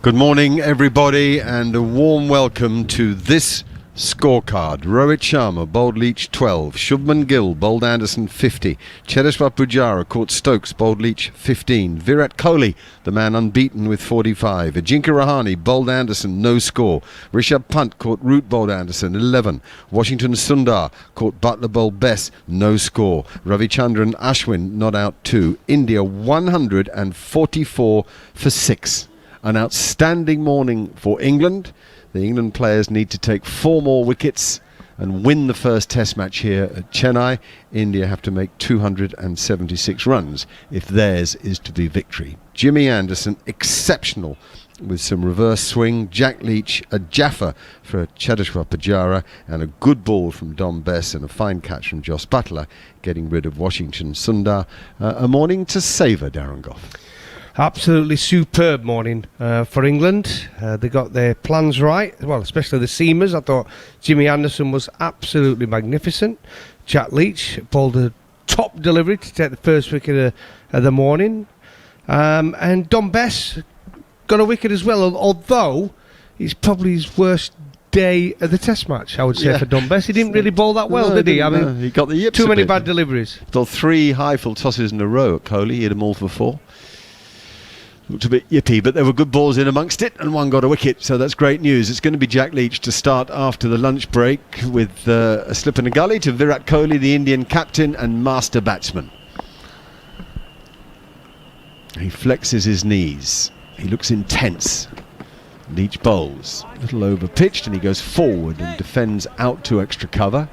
Good morning, everybody, and a warm welcome to this scorecard. Rohit Sharma bowled Leach 12, Shubman Gill bowled Anderson 50, Cheteshwar Pujara caught Stokes bowled Leach 15, Virat Kohli, the man unbeaten with 45, Ajinkya Rahane bowled Anderson, no score, Rishabh Pant caught Root bowled Anderson 11, Washington Sundar caught Butler bowled Bess, no score, Ravichandran Ashwin not out 2, India 144 for 6. An outstanding morning for England. The England players need to take 4 more wickets and win the first test match here at Chennai. India have to make 276 runs if theirs is to be victory. Jimmy Anderson, exceptional with some reverse swing. Jack Leach, a jaffa for Cheteshwar Pujara, and a good ball from Dom Bess and a fine catch from Jos Buttler, getting rid of Washington Sundar. A morning to savour, Darren Gough. Absolutely superb morning for England. They got their plans right, well, especially the seamers. I thought Jimmy Anderson was absolutely magnificent. Jack Leach bowled a top delivery to take the first wicket of the morning. And Dom Bess got a wicket as well, although it's probably his worst day of the test match, I would say, for Dom Bess. He didn't really bowl that well, did he? I mean, he got the yips too many bit. bad deliveries. Thought 3 high full tosses in a row at Kohli. He hit them all for 4. Looked a bit yippy, but there were good balls in amongst it, and one got a wicket, so that's great news. It's going to be Jack Leach to start after the lunch break with a slip and a gully to Virat Kohli, the Indian captain and master batsman. He flexes his knees. He looks intense. Leach bowls. A little over pitched, and he goes forward and defends out to extra cover.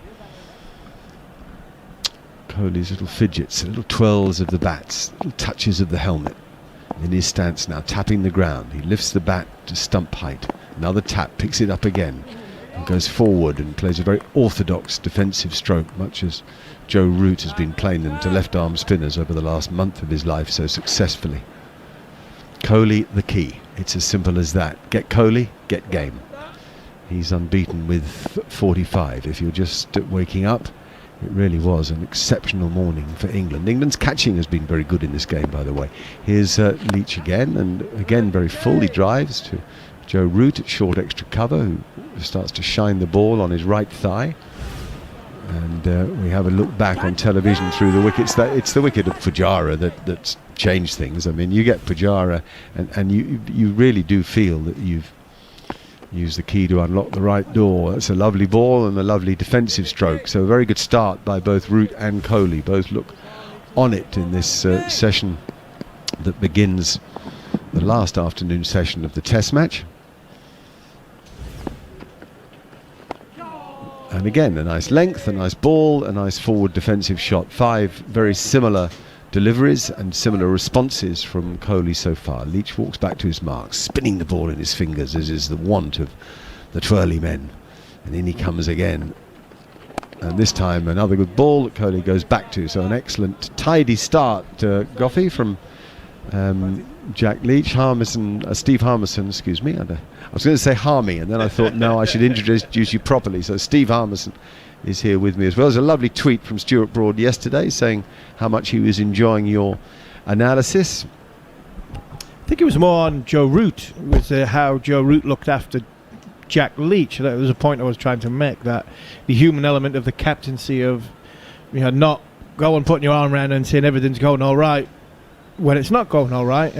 Kohli's little fidgets, little twirls of the bats, little touches of the helmet. In his stance now, tapping the ground. He lifts the bat to stump height. Another tap, picks it up again and goes forward and plays a very orthodox defensive stroke, much as Joe Root has been playing them to left-arm spinners over the last month of his life so successfully. Kohli the key. It's as simple as that. Get Kohli, get game. He's unbeaten with 45. If you're just waking up, it really was an exceptional morning for England. England's catching has been very good in this game, by the way. Here's Leach again, and again very full. He drives to Joe Root at short extra cover, who starts to shine the ball on his right thigh. And we have a look back on television through the wickets. It's the wicket of Pujara that's changed things. I mean, you get Pujara, and you really do feel that you've use the key to unlock the right door. That's a lovely ball and a lovely defensive stroke. So a very good start by both Root and Kohli. Both look on it in this session that begins the last afternoon session of the test match. And again, a nice length, a nice ball, a nice forward defensive shot. 5 very similar deliveries and similar responses from Kohli so far. Leach walks back to his mark, spinning the ball in his fingers, as is the wont of the twirly men. And in he comes again. And this time another good ball that Kohli goes back to. So an excellent tidy start, Goffey, from Jack Leach. Steve Harmison, excuse me. I was going to say Harmy, and then I thought, no, I should introduce you properly. So Steve Harmison is here with me as well. There's a lovely tweet from Stuart Broad yesterday saying how much he was enjoying your analysis. I think it was more on Joe Root, with how Joe Root looked after Jack Leach. That was a point I was trying to make, that the human element of the captaincy of, not going putting your arm around and saying everything's going all right when it's not going all right,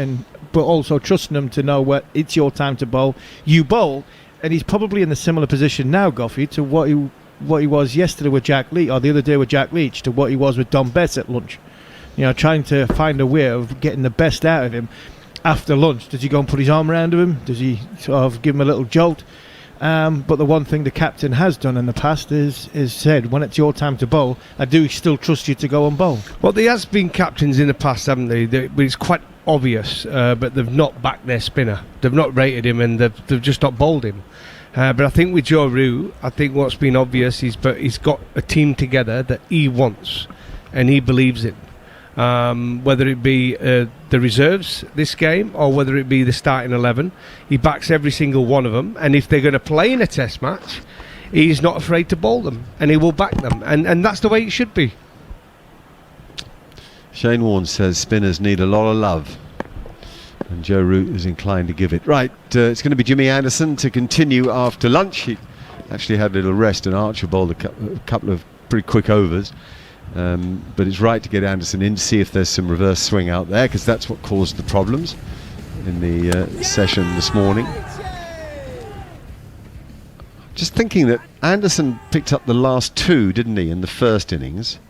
but also trusting them to know where it's your time to bowl. You bowl, and he's probably in a similar position now, Goffey, to what he was yesterday with Jack Leach, or the other day with Jack Leach, to what he was with Dom Bess at lunch. Trying to find a way of getting the best out of him after lunch. Does he go and put his arm around him? Does he sort of give him a little jolt? But the one thing the captain has done in the past is said, when it's your time to bowl, I do still trust you to go and bowl. Well, there has been captains in the past, haven't they? But it's quite obvious, but they've not backed their spinner. They've not rated him, and they've just not bowled him. But I think with Joe Root, I think what's been obvious is, but he's got a team together that he wants and he believes in. Whether it be the reserves this game or whether it be the starting 11, he backs every single one of them. And if they're going to play in a test match, he's not afraid to bowl them, and he will back them. And that's the way it should be. Shane Warne says spinners need a lot of love. And Joe Root is inclined to give it. Right, it's going to be Jimmy Anderson to continue after lunch. He actually had a little rest, and Archer bowled a couple of pretty quick overs. But it's right to get Anderson in to see if there's some reverse swing out there, because that's what caused the problems in the session this morning. Just thinking that Anderson picked up the last 2, didn't he, in the first innings?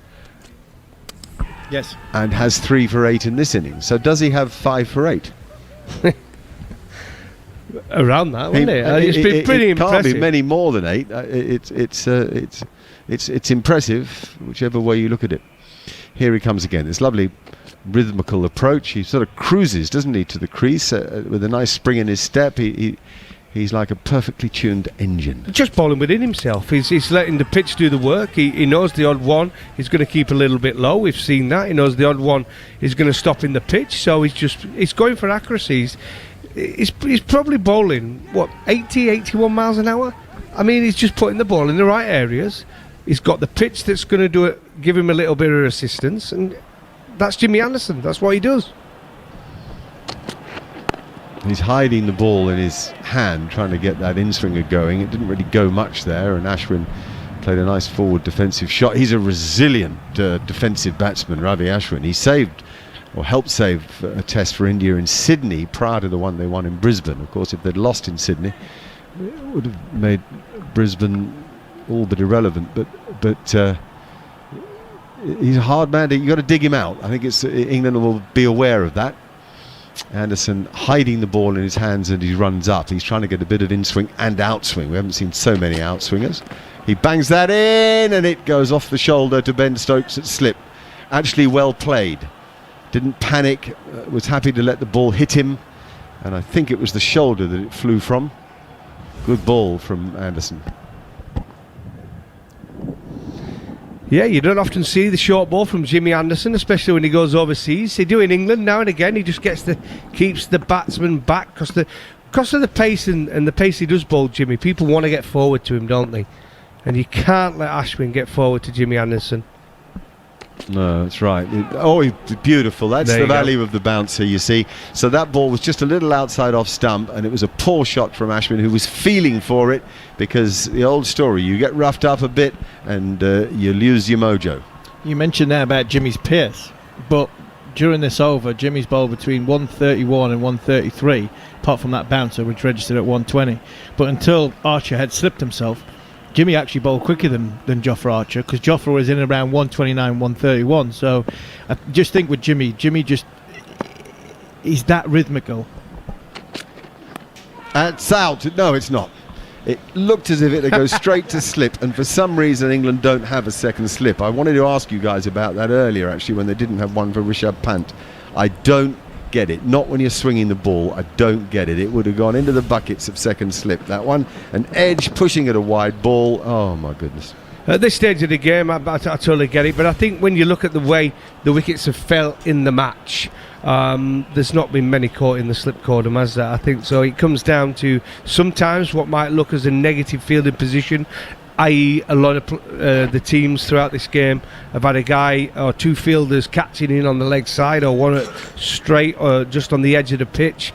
Yes. And has 3 for 8 in this innings. So does he have 5 for 8? Around that, wasn't it? It's been pretty impressive. Can't be many more than 8. It's impressive, whichever way you look at it. Here he comes again. This lovely rhythmical approach. He sort of cruises, doesn't he, to the crease with a nice spring in his step. He's like a perfectly tuned engine. Just bowling within himself. He's letting the pitch do the work. He knows the odd one he's going to keep a little bit low. We've seen that. He knows the odd one is going to stop in the pitch. So he's going for accuracies. He's probably bowling 81 miles an hour. I mean, he's just putting the ball in the right areas. He's got the pitch that's going to give him a little bit of assistance, and that's Jimmy Anderson. That's what he does. He's hiding the ball in his hand, trying to get that in-swinger going. It didn't really go much there, and Ashwin played a nice forward defensive shot. He's a resilient defensive batsman, Ravi Ashwin. He saved, or helped save, a test for India in Sydney prior to the one they won in Brisbane. Of course, if they'd lost in Sydney, it would have made Brisbane all but irrelevant. But he's a hard man. You've got to dig him out. I think England will be aware of that. Anderson hiding the ball in his hands, and he runs up. He's trying to get a bit of in-swing and outswing. We haven't seen so many outswingers. He bangs that in, and it goes off the shoulder to Ben Stokes at slip. Actually well played. Didn't panic, was happy to let the ball hit him, and I think it was the shoulder that it flew from. Good ball from Anderson. Yeah, you don't often see the short ball from Jimmy Anderson, especially when he goes overseas. They do in England now and again. He just keeps the batsman back because of the pace and the pace he does bowl, Jimmy. People want to get forward to him, don't they? And you can't let Ashwin get forward to Jimmy Anderson. No, that's right. Beautiful. That's the value of the bouncer, you see. So that ball was just a little outside off stump, and it was a poor shot from Ashwin, who was feeling for it, because the old story, you get roughed up a bit and you lose your mojo. You mentioned there about Jimmy's pace, but during this over, Jimmy's bowled between 131 and 133, apart from that bouncer, which registered at 120. But until Archer had slipped himself, Jimmy actually bowled quicker than Jofra Archer, because Jofra was in around 129, 131. So I just think with Jimmy he's that rhythmical. It's out. No, it's not. It looked as if it would go straight to slip, and for some reason England don't have a second slip. I wanted to ask you guys about that earlier, actually, when they didn't have one for Rishabh Pant. I don't get it. Not when you're swinging the ball. I don't get it. It would have gone into the buckets of second slip. That one, an edge pushing at a wide ball. Oh my goodness. At this stage of the game, I totally get it, but I think when you look at the way the wickets have fell in the match, there's not been many caught in the slip cordon, has there? I think so. It comes down to sometimes what might look as a negative fielding position, i.e. a lot of the teams throughout this game have had a guy or two fielders catching in on the leg side, or one straight or just on the edge of the pitch.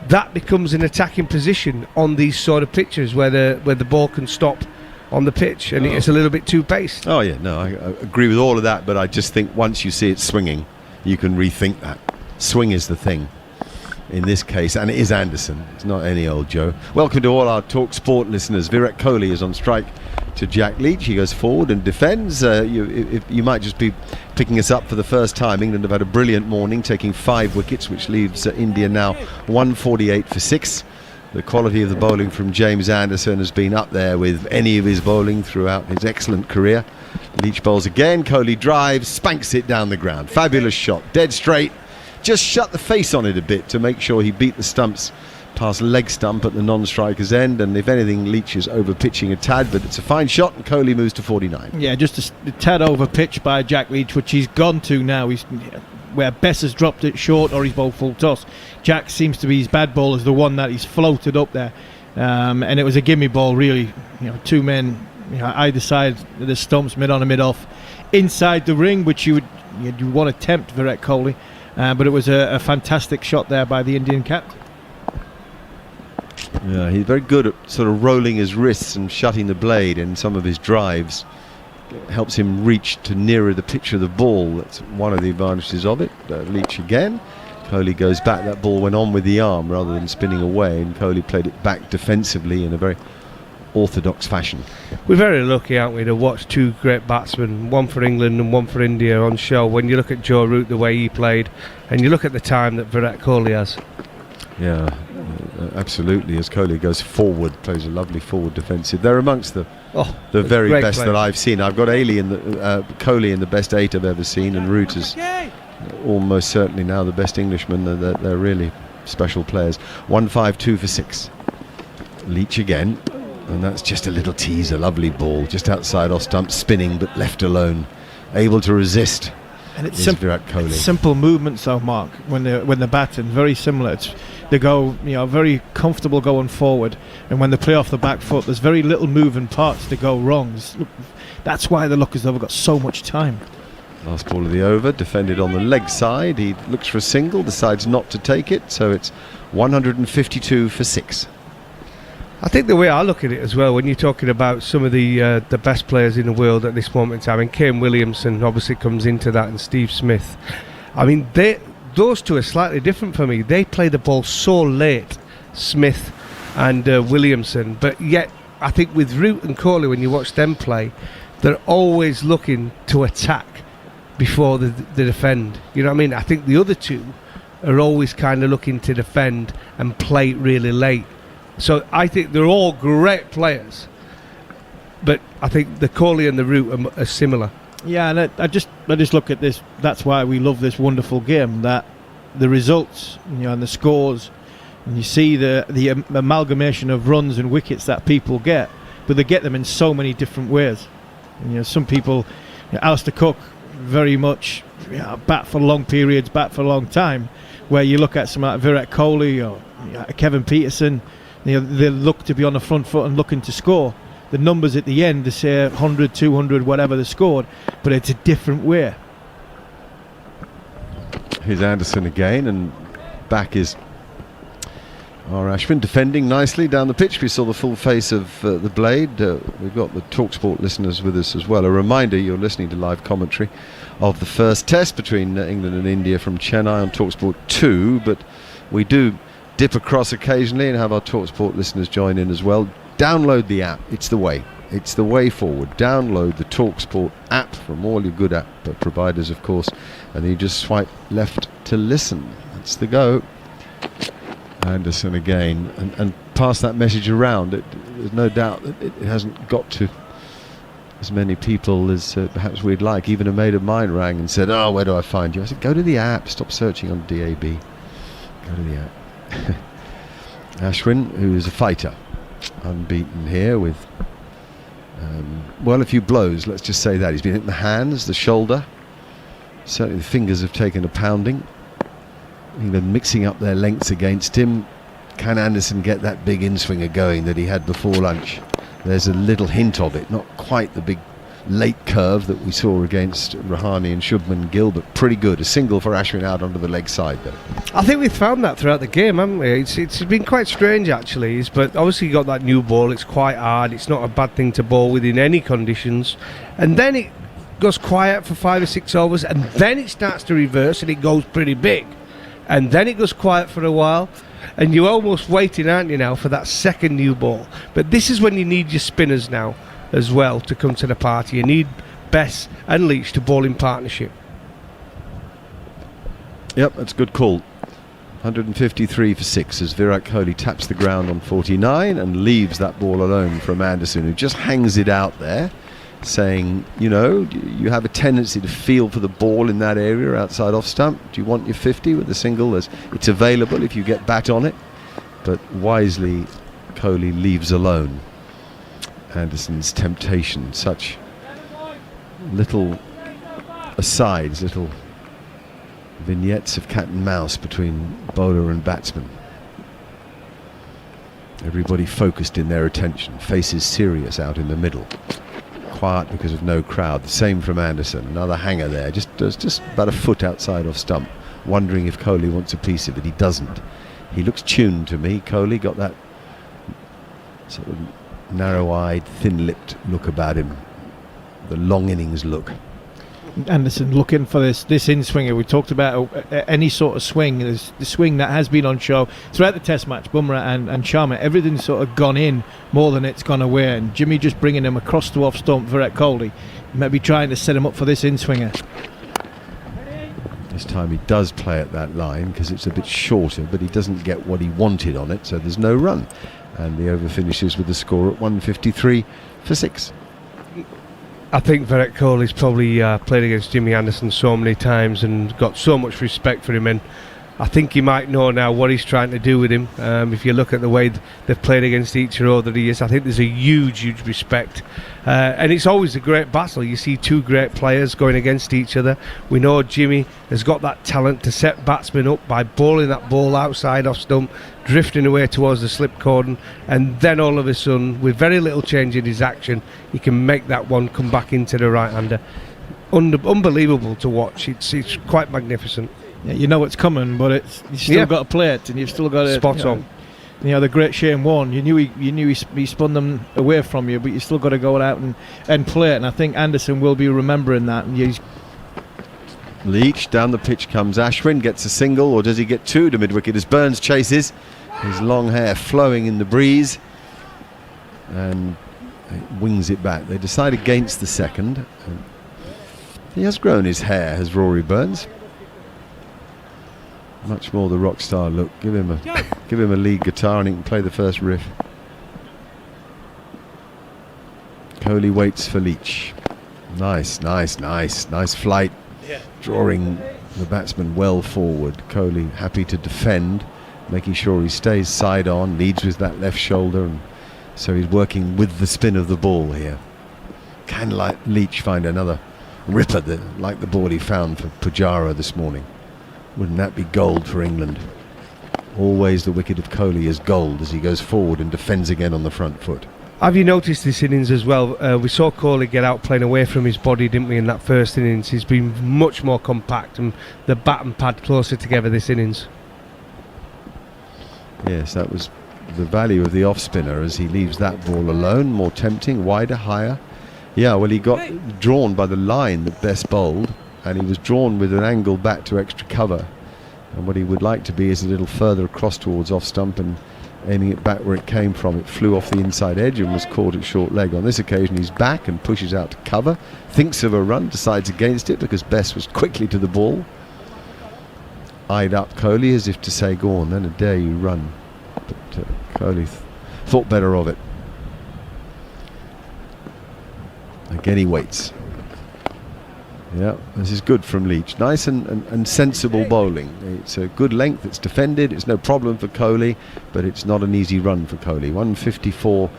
That becomes an attacking position on these sort of pitches where the ball can stop on the pitch, and it's a little bit too paced. Oh yeah, no, I agree with all of that, but I just think once you see it swinging, you can rethink that. Swing is the thing in this case, and it is Anderson. It's not any old Joe. Welcome to all our Talk Sport listeners. Virat Kohli is on strike to Jack Leach. He goes forward and defends. You might just be picking us up for the first time. England have had a brilliant morning, taking 5 wickets, which leaves India now 148 for 6. The quality of the bowling from James Anderson has been up there with any of his bowling throughout his excellent career. Leach bowls again. Kohli drives, spanks it down the ground. Fabulous shot, dead straight. Just shut the face on it a bit to make sure he beat the stumps past leg stump at the non-striker's end, and if anything, Leach is over-pitching a tad, but it's a fine shot, and Kohli moves to 49. Yeah, just a tad over-pitched by Jack Leach, which he's gone to now. Where Bess has dropped it short or he's bowled full toss. Jack seems to be his bad ball is the one that he's floated up there, and it was a gimme ball really. Two men either side of the stumps, mid on and mid off, inside the ring, which you'd want to tempt Virat Kohli. But it was a fantastic shot there by the Indian captain. Yeah, he's very good at sort of rolling his wrists and shutting the blade in some of his drives. It helps him reach to nearer the picture of the ball. That's one of the advantages of it. Leach again. Kohli goes back. That ball went on with the arm rather than spinning away, and Kohli played it back defensively in a very orthodox fashion. We're very lucky, aren't we, to watch two great batsmen, one for England and one for India, on show. When you look at Joe Root, the way he played, and you look at the time that Virat Kohli has. Yeah, absolutely. As Kohli goes forward, plays a lovely forward defensive. They're amongst the very best players that I've seen. I've got Kohli in the best 8 I've ever seen, and Root is almost certainly now the best Englishman. They're really special players. 1-5-2 for 6. Leach again, and that's just a little tease, a lovely ball just outside off stump, spinning but left alone, able to resist. And it's Virat Kohli. simple movements though, Mark, when they're batting, very similar. They go, very comfortable going forward, and when they play off the back foot, there's very little moving parts to go wrong. That's why they look as though they've got so much time. Last ball of the over, defended on the leg side. He looks for a single, decides not to take it, so it's 152 for 6. I think the way I look at it as well, when you're talking about some of the best players in the world at this moment in time, and Kane Williamson obviously comes into that, and Steve Smith, I mean, those two are slightly different for me. They play the ball so late, Smith and Williamson, but yet I think with Root and Kohli, when you watch them play, they're always looking to attack before they defend. You know what I mean? I think the other two are always kind of looking to defend and play it really late. So I think they're all great players, but I think the Kohli and the Root are similar. Yeah, and I just look at this. That's why we love this wonderful game. That the results, and the scores, and you see the amalgamation of runs and wickets that people get, but they get them in so many different ways. Some people, Alistair Cook, very much bat for long periods, bat for a long time. Where you look at someone like Virat Kohli or Kevin Peterson, they look to be on the front foot and looking to score. The numbers at the end, they say 100, 200, whatever they scored, but it's a different way. Here's Anderson again, and back is R. Ashwin, defending nicely down the pitch. We saw the full face of the blade. We've got the TalkSport listeners with us as well. A reminder, you're listening to live commentary of the first test between England and India from Chennai on TalkSport 2, but we do dip across occasionally and have our TalkSport listeners join in as well. Download the app. It's the way. It's the way forward. Download the TalkSport app from all your good app providers, of course, and then you just swipe left to listen. That's the go. Anderson again, and pass that message around. There's no doubt that it hasn't got to as many people as perhaps we'd like. Even a mate of mine rang and said, where do I find you? I said, go to the app. Stop searching on DAB. Go to the app. Ashwin, who is a fighter, unbeaten here with a few blows, let's just say that. He's been hitting the hands, the shoulder, certainly the fingers have taken a pounding. England mixing up their lengths against him. Can Anderson get that big in-swinger going that he had before lunch? There's a little hint of it, not quite the big late curve that we saw against Rahane and Shubman Gill, but pretty good. A single for Ashwin out onto the leg side though. I think we've found that throughout the game, haven't we? It's been quite strange actually, but obviously you got that new ball. It's quite hard. It's not a bad thing to bowl with in any conditions, and then it goes quiet for 5 or 6 overs, and then it starts to reverse and it goes pretty big, and then it goes quiet for a while, and you're almost waiting, aren't you, now for that second new ball. But this is when you need your spinners now as well to come to the party. You need Bess and Leach to bowl in partnership. Yep, that's a good call. 153 for 6 as Virat Kohli taps the ground on 49 and leaves that ball alone from Anderson, who just hangs it out there, saying, you have a tendency to feel for the ball in that area outside off stump. Do you want your 50 with the single? It's available if you get bat on it. But wisely, Kohli leaves alone Anderson's temptation. Such little asides, little vignettes of cat and mouse between bowler and batsman. Everybody focused in their attention, faces serious out in the middle. Quiet because of no crowd. The same from Anderson. Another hanger there, just about a foot outside of stump. wondering if Kohli wants a piece of it. He doesn't. He looks tuned to me. Kohli got that sort of narrow-eyed, thin-lipped look about him, the long innings look. Anderson looking for this in-swinger. We talked about any sort of swing. There's the swing that has been on show throughout the Test match. Bumrah and Sharma, everything's sort of gone in more than it's gone away. And Jimmy just bringing him across the off stump for Virat Kohli, maybe trying to set him up for this in-swinger. This time he does play at that line because it's a bit shorter, but he doesn't get what he wanted on it, so there's no run. And the over finishes with the score at 153 for 6. I think Virat Kohli's probably played against Jimmy Anderson so many times and got so much respect for him, and I think he might know now what he's trying to do with him. If you look at the way they've played against each other over the years, I think there's a huge respect. And it's always a great battle. You see two great players going against each other. We know Jimmy has got that talent to set batsmen up by bowling that ball outside off stump, drifting away towards the slip cordon, and then all of a sudden, with very little change in his action, he can make that one come back into the right-hander. Unbelievable to watch. It's quite magnificent. Yeah, you know what's coming, but you've still got to play it, and you've still got to spot on. You know, the great Shane Warne. You knew he spun them away from you, but you still got to go out and play it. And I think Anderson will be remembering that. And he's Leach down the pitch comes. Ashwin gets a single, or does he get two to mid-wicket as Burns chases? His long hair flowing in the breeze, and wings it back. They decide against the second. He has grown his hair, has Rory Burns. Much more the rock star look. Give him a lead guitar and he can play the first riff. Kohli waits for Leach. Nice flight. Yeah. Drawing the batsman well forward. Kohli happy to defend, making sure he stays side on, leads with that left shoulder, and so he's working with the spin of the ball here. Can Leach find another ripper like the ball he found for Pujara this morning? Wouldn't that be gold for England? Always the wicket of Kohli is gold as he goes forward and defends again on the front foot. Have you noticed this innings as well? We saw Kohli get out playing away from his body, didn't we, in that first innings? He's been much more compact and the bat and pad closer together this innings. Yes, that was the value of the off-spinner as he leaves that ball alone, more tempting, wider, higher. Yeah, well, he got drawn by the line that Best bowled, and he was drawn with an angle back to extra cover, and what he would like to be is a little further across towards off stump and aiming it back where it came from. It flew off the inside edge and was caught at short leg. On this occasion he's back and pushes out to cover, thinks of a run, decides against it because Best was quickly to the ball, eyed up Kohli as if to say, go on then, a dare you run, but Kohli thought better of it. Again he waits. Yeah, this is good from Leach. Nice and sensible bowling. It's a good length, it's defended, it's no problem for Kohli, but it's not an easy run for Kohli. 154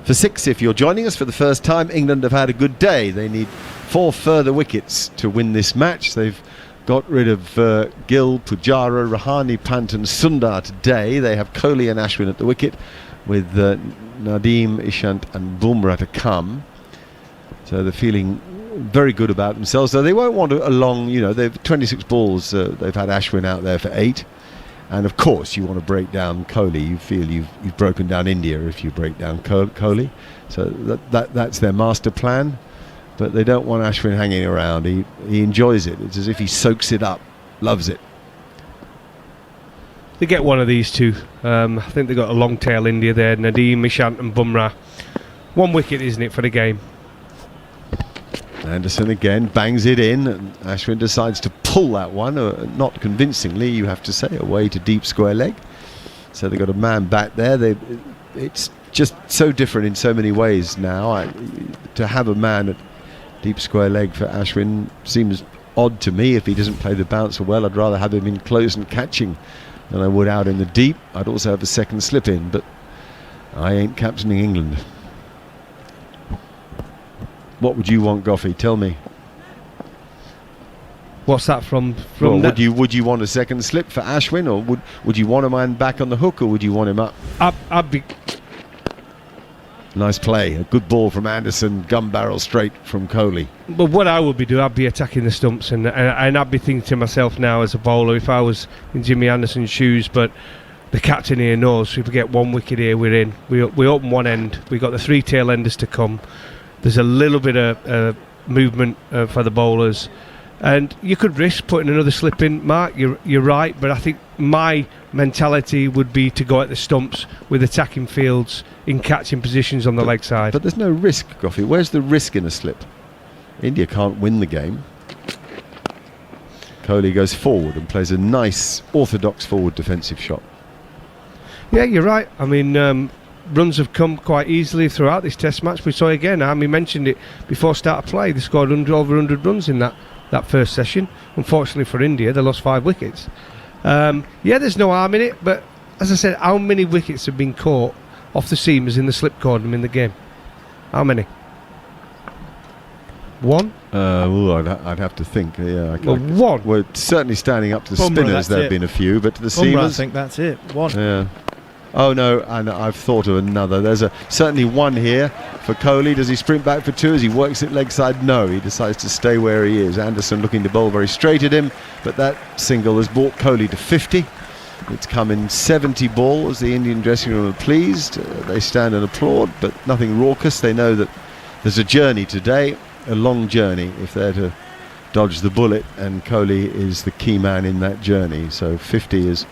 for 6. If you're joining us for the first time, England have had a good day. They need 4 further wickets to win this match. They've got rid of Gill, Pujara, Rahane, Pant and Sundar today. They have Kohli and Ashwin at the wicket with Nadeem, Ishant and Bumrah to come. So they're feeling very good about themselves, though they won't want a long, they've 26 balls, they've had Ashwin out there for 8, and of course you want to break down Kohli. You feel you've broken down India if you break down Kohli, so that's their master plan, but they don't want Ashwin hanging around. He enjoys it. It's as if he soaks it up, loves it. They get one of these two. I think they've got a long tail India there, Nadeem, Ishant and Bumrah. 1 wicket, isn't it, for the game? Anderson again bangs it in, and Ashwin decides to pull that one, not convincingly, you have to say, away to deep square leg. So they've got a man back there. It's just so different in so many ways now. To have a man at deep square leg for Ashwin seems odd to me. If he doesn't play the bouncer well, I'd rather have him in close and catching than I would out in the deep. I'd also have a second slip in, but I ain't captaining England. What would you want, Goffey? Tell me. What's that from? Well, would you want a second slip for Ashwin, or would you want a man back on the hook, or would you want him up? I'd be. Nice play, a good ball from Anderson, gun barrel straight from Kohli. But what I would be doing, I'd be attacking the stumps, and I'd be thinking to myself now as a bowler, if I was in Jimmy Anderson's shoes, but the captain here knows if we get one wicket here, we're in. We open one end, we got the 3 tail enders to come. There's a little bit of movement for the bowlers, and you could risk putting another slip in. Mark, you're right, but I think my mentality would be to go at the stumps with attacking fields in catching positions on the leg side. But there's no risk, Goffey. Where's the risk in a slip? India can't win the game. Kohli goes forward and plays a nice orthodox forward defensive shot. Yeah, you're right. I mean, runs have come quite easily throughout this test match. We saw again, Army mentioned it before start of play, they scored over 100 runs in that first session. Unfortunately for India, they lost 5 wickets. Yeah, there's no harm in it, but as I said, how many wickets have been caught off the seamers in the slip cordon in the game? How many? 1? I'd have to think. Yeah, Well, 1. We're certainly standing up to the Bumrah, spinners. that's There have it. been a few, but to the Bumrah, I seamers. think that's it. 1. Yeah. Oh no, and I've thought of another. There's certainly 1 here for Kohli. Does he sprint back for 2 as he works it leg side? No, he decides to stay where he is. Anderson looking to bowl very straight at him, but that single has brought Kohli to 50. It's come in 70 balls. The Indian dressing room are pleased. They stand and applaud, but nothing raucous. They know that there's a journey today, a long journey, if they're to dodge the bullet, and Kohli is the key man in that journey. So 50 is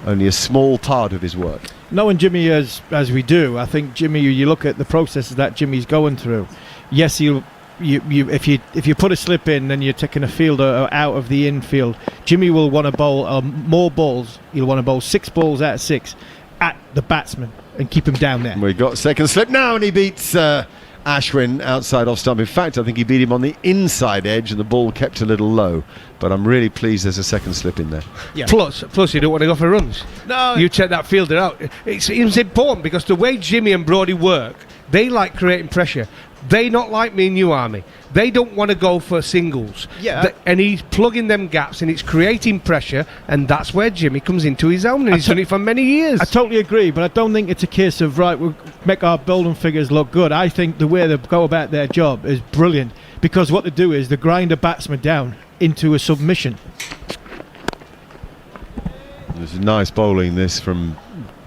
only a small part of his work. Knowing Jimmy as we do, I think Jimmy, you look at the processes that Jimmy's going through. Yes, if you put a slip in, then you're taking a fielder out of the infield. Jimmy will want to bowl more balls. He'll want to bowl 6 balls out of 6 at the batsman and keep him down there. We got second slip now, and he beats Ashwin outside off stump. In fact, I think he beat him on the inside edge, and the ball kept a little low. But I'm really pleased there's a second slip in there. Yeah. Plus, you don't want to go for runs. No, You take that fielder out. It's important because the way Jimmy and Brodie work, they like creating pressure. They not like me and you, Army. They don't want to go for singles. Yeah. And he's plugging them gaps and it's creating pressure, and that's where Jimmy comes into his own, and he's done it for many years. I totally agree, but I don't think it's a case of, right, we'll make our bowling figures look good. I think the way they go about their job is brilliant, because what they do is they grind a batsman down into a submission. There's nice bowling this from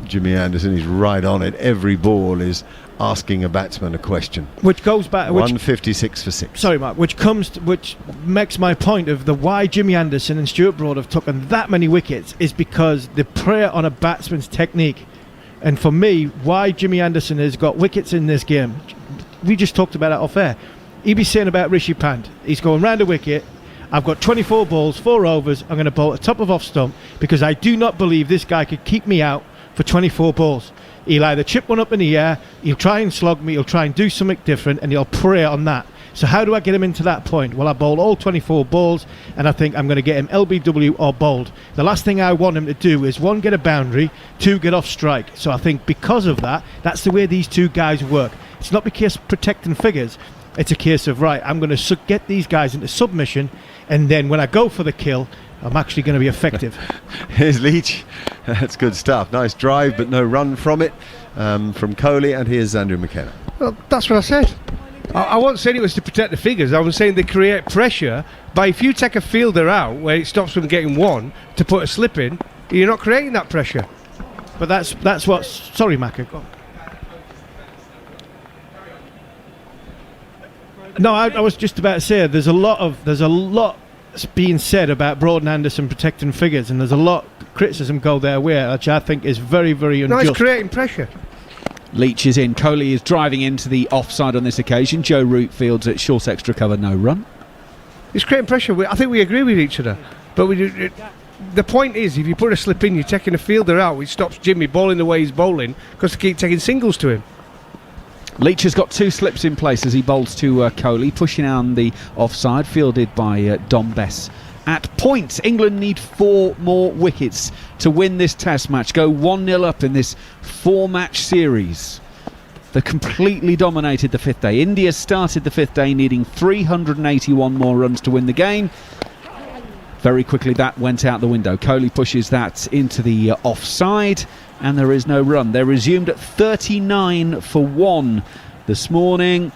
Jimmy Anderson. He's right on it. Every ball is asking a batsman a question. Which goes back... 156 for 6. Sorry, Mark. Which makes my point of the why Jimmy Anderson and Stuart Broad have taken that many wickets is because they prey on a batsman's technique. And for me, why Jimmy Anderson has got wickets in this game, we just talked about it off air. He'd be saying about Rishi Pant, he's going round a wicket. I've got 24 balls, 4 overs. I'm going to bowl at top of off stump because I do not believe this guy could keep me out for 24 balls. He'll either chip one up in the air, he'll try and slog me, he'll try and do something different, and he'll prey on that. So how do I get him into that point? Well, I bowl all 24 balls, and I think I'm going to get him LBW or bowled. The last thing I want him to do is 1, get a boundary, 2, get off strike. So I think because of that, that's the way these two guys work. It's not because protecting figures. It's a case of, right, I'm going to get these guys into submission, and then when I go for the kill, I'm actually going to be effective. Here's Leach. That's good stuff. Nice drive, but no run from it from Kohli. And here's Andrew McKenna. Well, that's what I said. I wasn't saying it was to protect the figures. I was saying they create pressure by, if you take a fielder out where it stops from getting 1 to put a slip in, you're not creating that pressure. But that's what... Sorry, Macca. Go on. No, I was just about to say there's a lot being said about Broad and Anderson protecting figures, and there's a lot of criticism go their way, which I think is very, very unjust. No, it's creating pressure. Leach is in. Kohli is driving into the offside on this occasion. Joe Root fields at short extra cover, no run. It's creating pressure. I think we agree with each other. But the point is, if you put a slip in, you're taking a fielder out, which stops Jimmy bowling the way he's bowling, because they keep taking singles to him. Leach has got 2 slips in place as he bowls to Kohli, pushing on the offside, fielded by Dom Bess. At points, England need 4 more wickets to win this test match, go 1-0 up in this 4-match series. They completely dominated the 5th day. India started the 5th day needing 381 more runs to win the game. Very quickly that went out the window. Kohli pushes that into the offside, and there is no run. They're resumed at 39 for 1 this morning,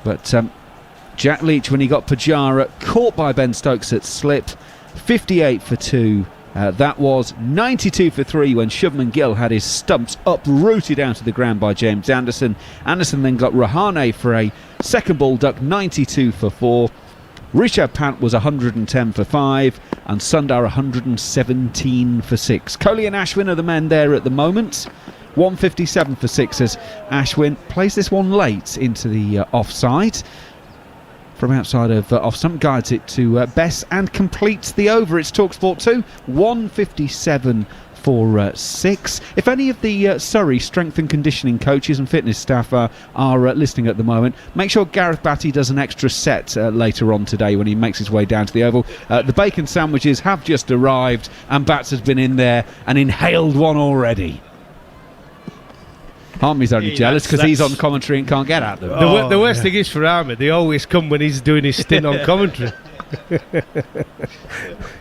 but Jack Leach, when he got Pujara, caught by Ben Stokes at slip, 58 for 2. That was 92 for 3 when Shubman Gill had his stumps uprooted out of the ground by James Anderson. Anderson then got Rahane for a second ball duck, 92 for 4. Rishabh Pant was 110 for 5 and Sundar 117 for 6. Kohli and Ashwin are the men there at the moment. 157 for 6 as Ashwin plays this one late into the offside. From outside of off stump, guides it to Bess and completes the over. It's TalkSport 2, 157 for 6. If any of the Surrey strength and conditioning coaches and fitness staff are listening at the moment, make sure Gareth Batty does an extra set later on today when he makes his way down to the Oval. The bacon sandwiches have just arrived and Bats has been in there and inhaled one already. Harmy's only jealous because he's on commentary and can't get at them. The worst thing is for Harmy, they always come when he's doing his stint on commentary.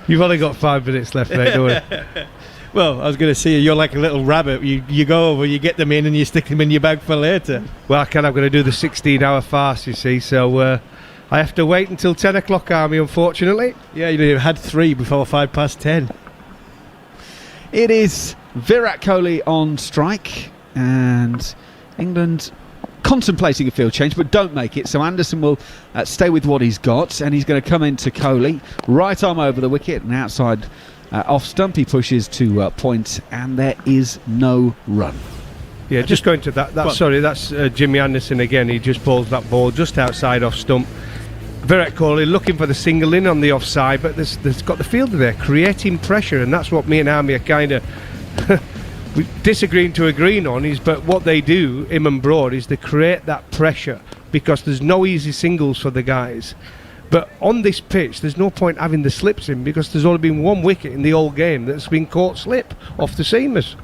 You've only got 5 minutes left, mate, don't worry. Well, I was going to say, you're like a little rabbit. You go over, you get them in, and you stick them in your bag for later. Well, I'm going to do the 16-hour fast, you see, so I have to wait until 10 o'clock, Harmy, unfortunately. Yeah, you had 3 before 10:05. It is Virat Kohli on strike, and England contemplating a field change but don't make it, so Anderson will stay with what he's got, and he's going to come into Kohli, right arm over the wicket and outside off stump. He pushes to point and there is no run. Yeah, just going to that's Jimmy Anderson again. He just bowls that ball just outside off stump. Virat Kohli looking for the single in on the offside, but there's got the fielder there creating pressure, and that's what me and Army are kind of disagreeing to agreeing on. But what they do, him and Broad, is they create that pressure because there's no easy singles for the guys. But on this pitch, there's no point having the slips in because there's only been 1 wicket in the whole game that's been caught slip off the seamers.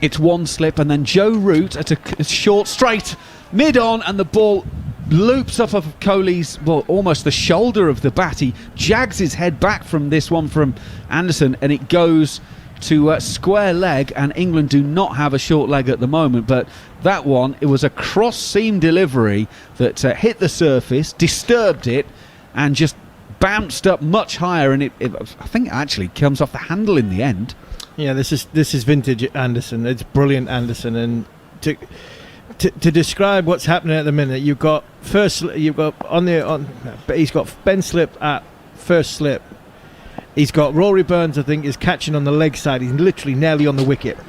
It's 1 slip, and then Joe Root at a short straight mid-on, and the ball loops up of Kohli's, well, almost the shoulder of the bat. He jags his head back from this one from Anderson, and it goes to square leg, and England do not have a short leg at the moment, but that one, it was a cross-seam delivery that hit the surface, disturbed it, and just bounced up much higher, and I think it actually comes off the handle in the end. Yeah, this is vintage Anderson. It's brilliant Anderson, and to describe what's happening at the minute, he's got Ben Slip at first slip. He's got Rory Burns, I think, is catching on the leg side. He's literally nearly on the wicket.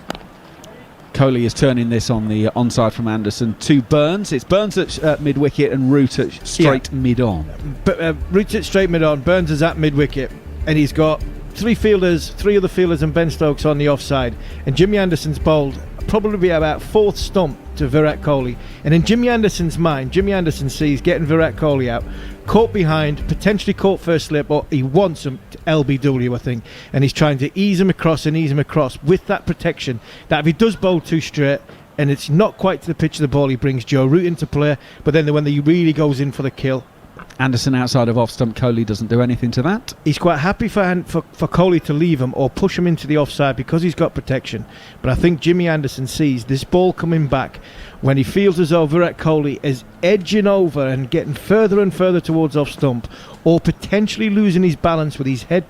Kohli is turning this on the onside from Anderson to Burns. It's Burns at mid-wicket and Root at straight mid-on. But Root at straight mid-on, Burns is at mid-wicket, and he's got 3 other fielders and Ben Stokes on the offside. And Jimmy Anderson's bowled probably about 4th stump to Virat Kohli. And in Jimmy Anderson's mind, Jimmy Anderson sees getting Virat Kohli out, caught behind, potentially caught first slip, or he wants him to LBW, I think, and he's trying to ease him across with that protection that if he does bowl too straight and it's not quite to the pitch of the ball, he brings Joe Root into play. But then when he really goes in for the kill, Anderson outside of off stump, Kohli doesn't do anything to that. He's quite happy for Kohli to leave him or push him into the offside because he's got protection. But I think Jimmy Anderson sees this ball coming back when he feels as though Virat Kohli is edging over and getting further and further towards off stump, or potentially losing his balance with his head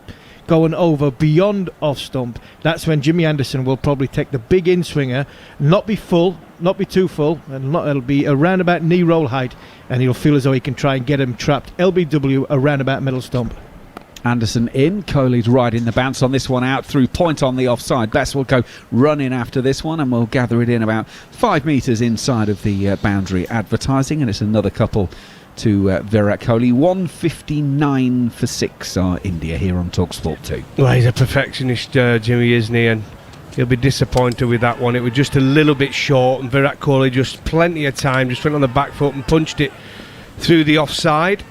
going over beyond off stump. That's when Jimmy Anderson will probably take the big in swinger, not be too full, and it'll be around about knee roll height, and he'll feel as though he can try and get him trapped LBW around about middle stump. Anderson in, Kohli's riding the bounce on this one out through point on the offside. Bess will go running after this one, and we'll gather it in about 5 metres inside of the boundary advertising, and it's another couple to Virat Kohli. 159 for 6 are India here on TalkSport 2. Well, he's a perfectionist, Jimmy, isn't he? And he'll be disappointed with that one. It was just a little bit short, and Virat Kohli just plenty of time, just went on the back foot and punched it through the offside.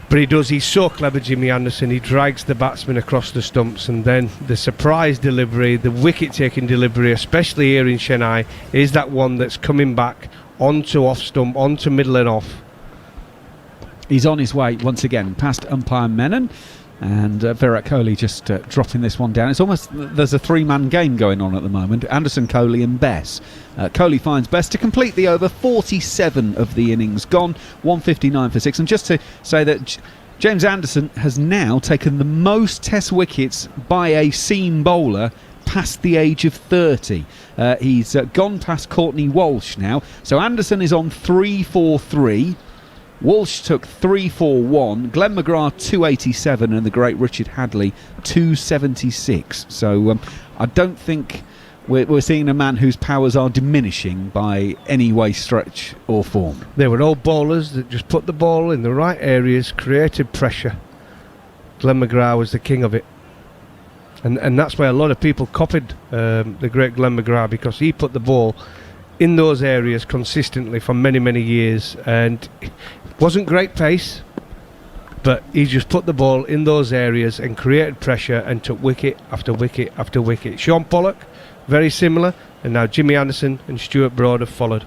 But he's so clever, Jimmy Anderson. He drags the batsman across the stumps, and then the surprise delivery, the wicket-taking delivery, especially here in Chennai, is that one that's coming back onto off stump, onto middle and off. He's on his way once again past umpire Menon. And Virat Kohli just dropping this one down. It's almost, there's a three-man game going on at the moment. Anderson, Kohli and Bess. Kohli finds Bess to complete the over. 47 of the innings gone, 159 for 6. And just to say that James Anderson has now taken the most test wickets by a seam bowler past the age of 30. He's gone past Courtney Walsh now. So Anderson is on 343. Walsh took 341, Glenn McGrath 287, and the great Richard Hadley 276. So I don't think we're seeing a man whose powers are diminishing by any way, stretch or form. They were all bowlers that just put the ball in the right areas, created pressure. Glenn McGrath was the king of it. And that's why a lot of people copied the great Glenn McGrath, because he put the ball in those areas consistently for many, many years. And wasn't great pace, but he just put the ball in those areas and created pressure and took wicket after wicket after wicket. Sean Pollock, very similar, and now Jimmy Anderson and Stuart Broad have followed.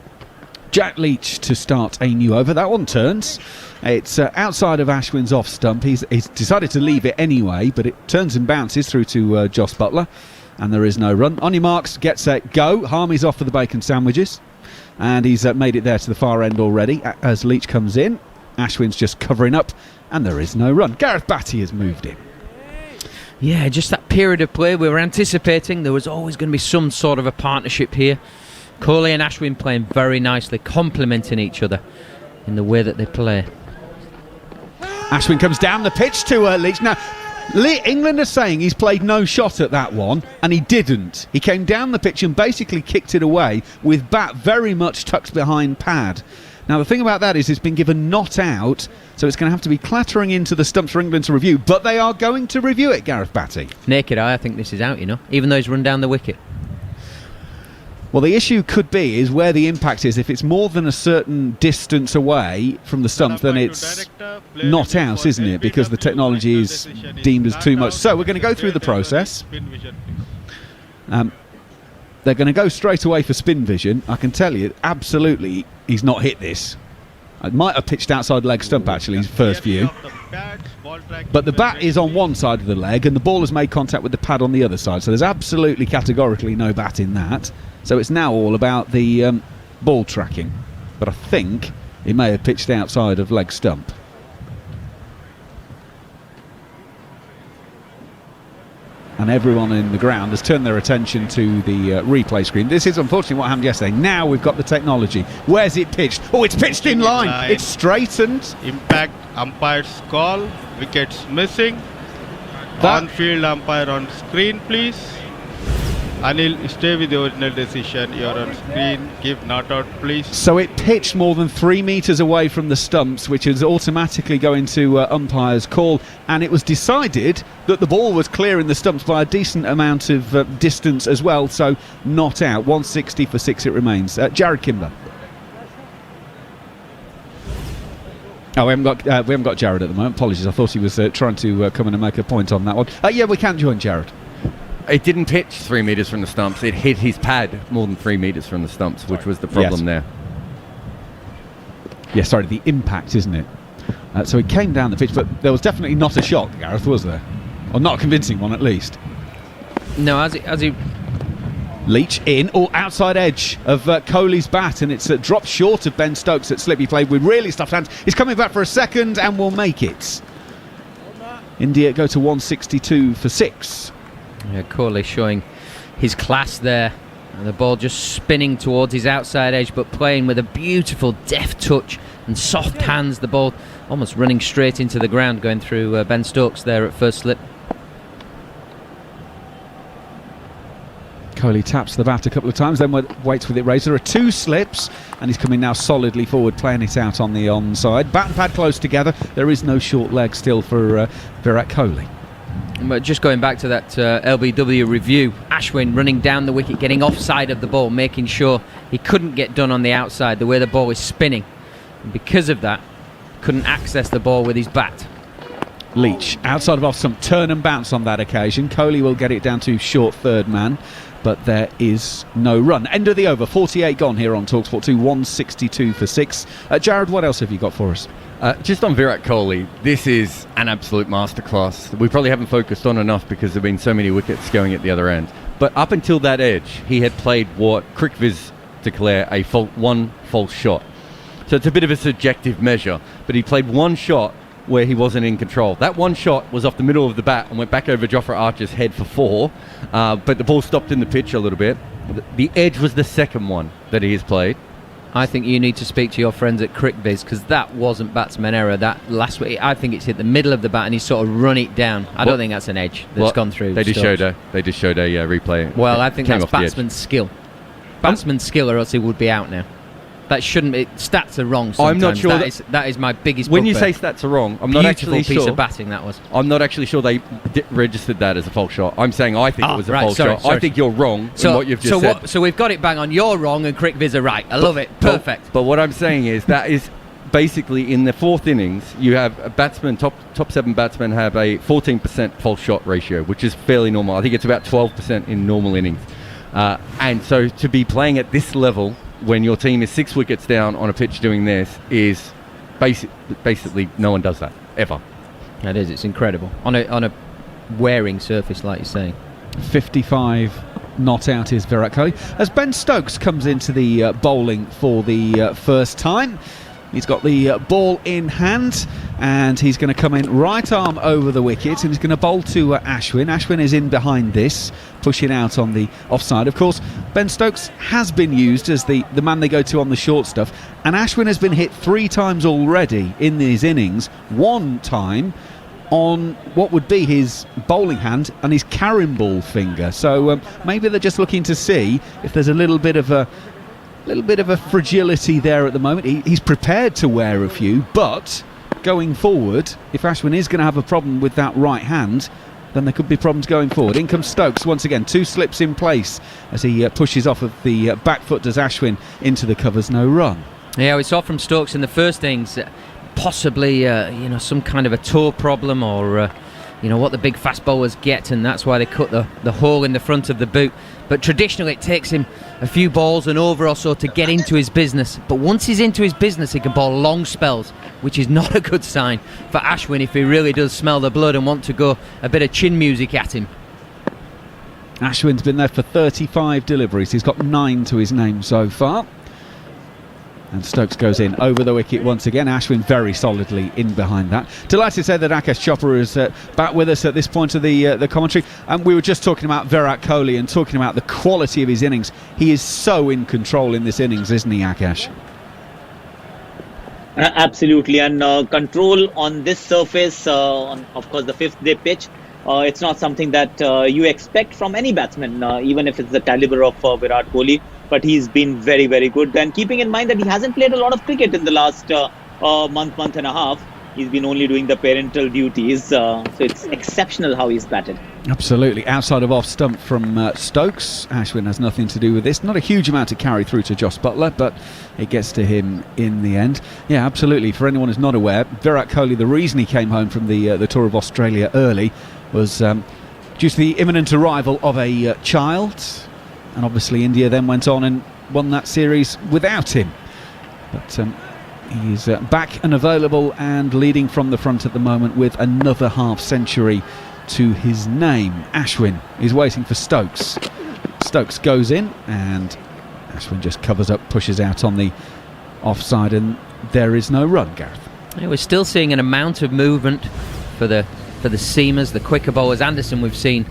Jack Leach to start a new over. That one turns. It's outside of Ashwin's off stump. He's decided to leave it anyway, but it turns and bounces through to Joss Butler, and there is no run. On your marks, get set, go. Harmy's off for the bacon sandwiches, and he's made it there to the far end already as Leach comes in. Ashwin's just covering up, and there is no run. Gareth Batty has moved in. Yeah, just that period of play we were anticipating. There was always going to be some sort of a partnership here. Kohli and Ashwin playing very nicely, complementing each other in the way that they play. Ashwin comes down the pitch to Leach. Now, England are saying he's played no shot at that one, and he didn't. He came down the pitch and basically kicked it away with bat very much tucked behind pad. Now, the thing about that is it's been given not out, so it's going to have to be clattering into the stumps for England to review, but they are going to review it, Gareth Batty. Naked eye, I think this is out, even though he's run down the wicket. Well, the issue could be is where the impact is. If it's more than a certain distance away from the stump, then it's not out, isn't it? Because the technology is deemed as too much. So we're going to go through the process. They're going to go straight away for spin vision. I can tell you, absolutely, he's not hit this. It might have pitched outside leg stump, actually, his first view. But the bat is on one side of the leg, and the ball has made contact with the pad on the other side. So there's absolutely, categorically no bat in that. So it's now all about the ball tracking. But I think it may have pitched outside of leg stump. And everyone in the ground has turned their attention to the replay screen. This is unfortunately what happened yesterday. Now we've got the technology. Where's it pitched? Oh, it's pitched in line. It's straightened. Impact, umpire's call. Wickets missing. On-field umpire on screen, please. Anil, stay with the original decision. You're on screen. Give not out, please. So it pitched more than 3 metres away from the stumps, which is automatically going to umpire's call. And it was decided that the ball was clearing the stumps by a decent amount of distance as well. So not out. 160 for 6 it remains. Jared Kimber. Oh, we haven't got Jared at the moment. Apologies. I thought he was trying to come in and make a point on that one. Yeah, we can join Jared. It didn't pitch 3 metres from the stumps. It hit his pad more than 3 metres from the stumps, which was the problem there. Yeah, sorry, the impact, isn't it? So he came down the pitch, but there was definitely not a shot, Gareth, was there? Or not a convincing one, at least. No, as he Leach in, outside edge of Kohli's bat, and it's dropped short of Ben Stokes at slip. He played with really stuffed hands. He's coming back for a second and will make it. India go to 162 for 6. Yeah, Kohli showing his class there, and the ball just spinning towards his outside edge, but playing with a beautiful deft touch and soft hands. The ball almost running straight into the ground, going through Ben Stokes there at first slip. Kohli taps the bat a couple of times, then waits with it raised. There are 2 slips, and he's coming now solidly forward, playing it out on the onside. Bat and pad close together. There is no short leg still for Virat Kohli. But just going back to that LBW review, Ashwin running down the wicket, getting offside of the ball, making sure he couldn't get done on the outside, the way the ball was spinning. And because of that, couldn't access the ball with his bat. Leach. Outside of off stump, turn and bounce on that occasion. Kohli will get it down to short third man, but there is no run. End of the over, 48 gone here on TalkSport 2, 162 for 6. Jared, what else have you got for us? Just on Virat Kohli, this is an absolute masterclass. We probably haven't focused on enough because there have been so many wickets going at the other end. But up until that edge, he had played what CricViz declare one false shot. So it's a bit of a subjective measure, but he played one shot where he wasn't in control. That one shot was off the middle of the bat and went back over Jofra Archer's head for 4, but the ball stopped in the pitch a little bit. The edge was the second one that he has played. I think you need to speak to your friends at CricViz, because that wasn't batsman error. That last week, I think it's hit the middle of the bat and he's sort of run it down. I don't think that's an edge that's gone through. They just showed a replay. Well, I think that's batsman's skill. Batsman's skill, or else he would be out now. That shouldn't be. Stats are wrong sometimes. I'm not sure that is my biggest when you bugbear. say stats are wrong, I'm not actually piece sure. of batting that was. I'm not actually sure they registered that as a false shot. I'm saying I think it was a false shot. Sorry. I think you're wrong in what you've just said. So we've got it bang on. You're wrong and CricViz are right. I love it. Perfect. But what I'm saying is that is basically in the fourth innings, you have a batsman, top 7 batsmen have a 14% false shot ratio, which is fairly normal. I think it's about 12% in normal innings. And so to be playing at this level when your team is 6 wickets down on a pitch doing this is basically no one does that ever. That is, it's incredible on a wearing surface, like you're saying. 55 not out is Virat Kohli as Ben Stokes comes into the bowling for the first time. He's got the ball in hand and he's going to come in right arm over the wicket and he's going to bowl to Ashwin. Ashwin is in behind this, pushing out on the offside. Of course, Ben Stokes has been used as the man they go to on the short stuff, and Ashwin has been hit 3 times already in these innings. 1 time on what would be his bowling hand and his carrying ball finger. So maybe they're just looking to see if there's a little bit of a fragility there at the moment. He's prepared to wear a few, but going forward, if Ashwin is going to have a problem with that right hand, then there could be problems going forward. In comes Stokes once again, 2 slips in place as he pushes off of the back foot, does Ashwin into the covers, no run. Yeah, we saw from Stokes in the first innings possibly some kind of a toe problem or what the big fast bowlers get, and that's why they cut the hole in the front of the boot. But traditionally it takes him a few balls and over or so to get into his business. But once he's into his business, he can bowl long spells, which is not a good sign for Ashwin if he really does smell the blood and want to go a bit of chin music at him. Ashwin's been there for 35 deliveries. He's got 9 to his name so far. And Stokes goes in over the wicket once again. Ashwin very solidly in behind that. Delighted to say that Akash Chopra is back with us at this point of the commentary. And we were just talking about Virat Kohli and talking about the quality of his innings. He is so in control in this innings, isn't he, Akash? Absolutely, and control on this surface, on, of course, the 5th day pitch. It's not something that you expect from any batsman, even if it's the caliber of Virat Kohli. But he's been very, very good. And keeping in mind that he hasn't played a lot of cricket in the last month and a half, he's been only doing the parental duties. So it's exceptional how he's batted. Absolutely. Outside of off stump from Stokes. Ashwin has nothing to do with this. Not a huge amount to carry through to Jos Buttler, but it gets to him in the end. Yeah, absolutely. For anyone who's not aware, Virat Kohli, the reason he came home from the Tour of Australia early was due to the imminent arrival of a child. And obviously India then went on and won that series without him. But he's back and available and leading from the front at the moment with another half century to his name. Ashwin is waiting for Stokes. Stokes goes in and Ashwin just covers up, pushes out on the offside, and there is no run, Gareth. Yeah, we're still seeing an amount of movement for the seamers, the quicker bowlers. Anderson we've seen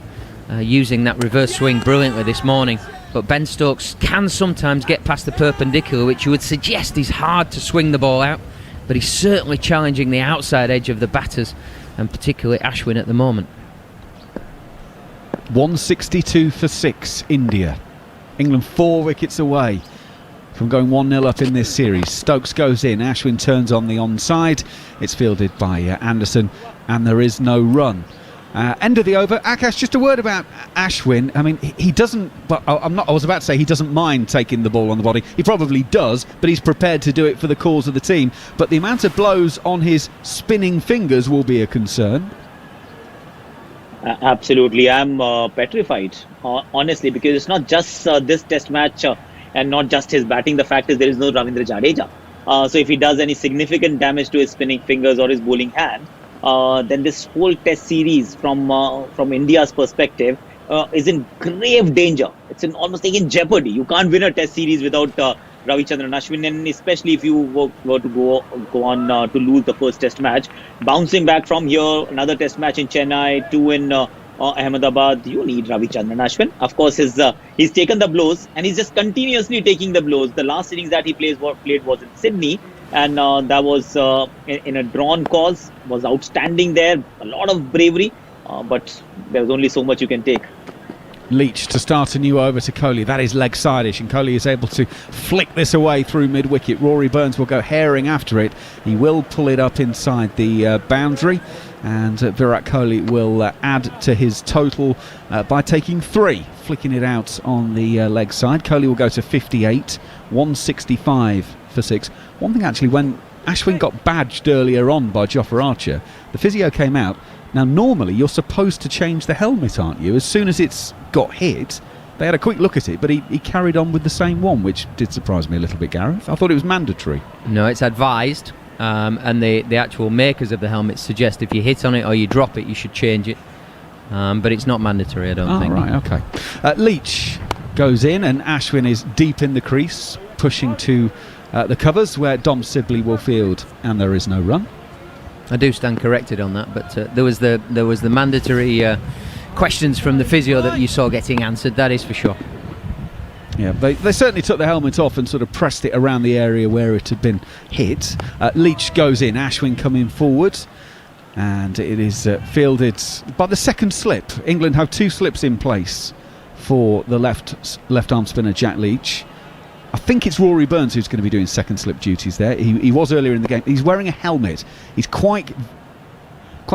using that reverse swing brilliantly this morning, but Ben Stokes can sometimes get past the perpendicular, which you would suggest is hard to swing the ball out, but he's certainly challenging the outside edge of the batters, and particularly Ashwin at the moment. 162 for 6, India. England 4 wickets away from going 1-0 up in this series. Stokes goes in, Ashwin turns on the onside, it's fielded by Anderson, and there is no run. End of the over. Akash, just a word about Ashwin. I mean, he doesn't. But I was about to say he doesn't mind taking the ball on the body. He probably does, but he's prepared to do it for the cause of the team. But the amount of blows on his spinning fingers will be a concern. Absolutely, I'm petrified, honestly, because it's not just this test match and not just his batting. The fact is there is no Ravindra Jadeja. So if he does any significant damage to his spinning fingers or his bowling hand, then this whole test series from India's perspective is in grave danger. It's almost like in jeopardy. You can't win a test series without Ravichandran Ashwin, and especially if you were to go on to lose the first test match. Bouncing back from here, another test match in Chennai, 2 in Ahmedabad, you need Ravichandran Ashwin. Of course, he's taken the blows and he's just continuously taking the blows. The last innings that he played was in Sydney, and that was in a drawn cause, was outstanding there. A lot of bravery, but there's only so much you can take. Leach to start a new over to Kohli. That is leg side-ish, and Kohli is able to flick this away through mid-wicket. Rory Burns will go herring after it. He will pull it up inside the boundary, and Virat Kohli will add to his total by taking 3, flicking it out on the leg side. Kohli will go to 58, 165 for 6. One thing actually, when Ashwin got badged earlier on by Jofra Archer, the physio came out. Now, normally you're supposed to change the helmet, aren't you? As soon as it's got hit, they had a quick look at it, but he carried on with the same one, which did surprise me a little bit, Gareth. I thought it was mandatory. No, it's advised, and the actual makers of the helmets suggest if you hit on it or you drop it, you should change it. But it's not mandatory, I don't think. Right, okay. Leach goes in, and Ashwin is deep in the crease, pushing to the covers where Dom Sibley will field, and there is no run. I do stand corrected on that, but there was the mandatory questions from the physio that you saw getting answered. That is for sure. Yeah, they certainly took the helmet off and sort of pressed it around the area where it had been hit. Leach goes in, Ashwin coming forward, and it is fielded by the second slip. England have 2 slips in place for the left arm spinner Jack Leach. I think it's Rory Burns who's going to be doing second slip duties there. He was earlier in the game. He's wearing a helmet. He's quite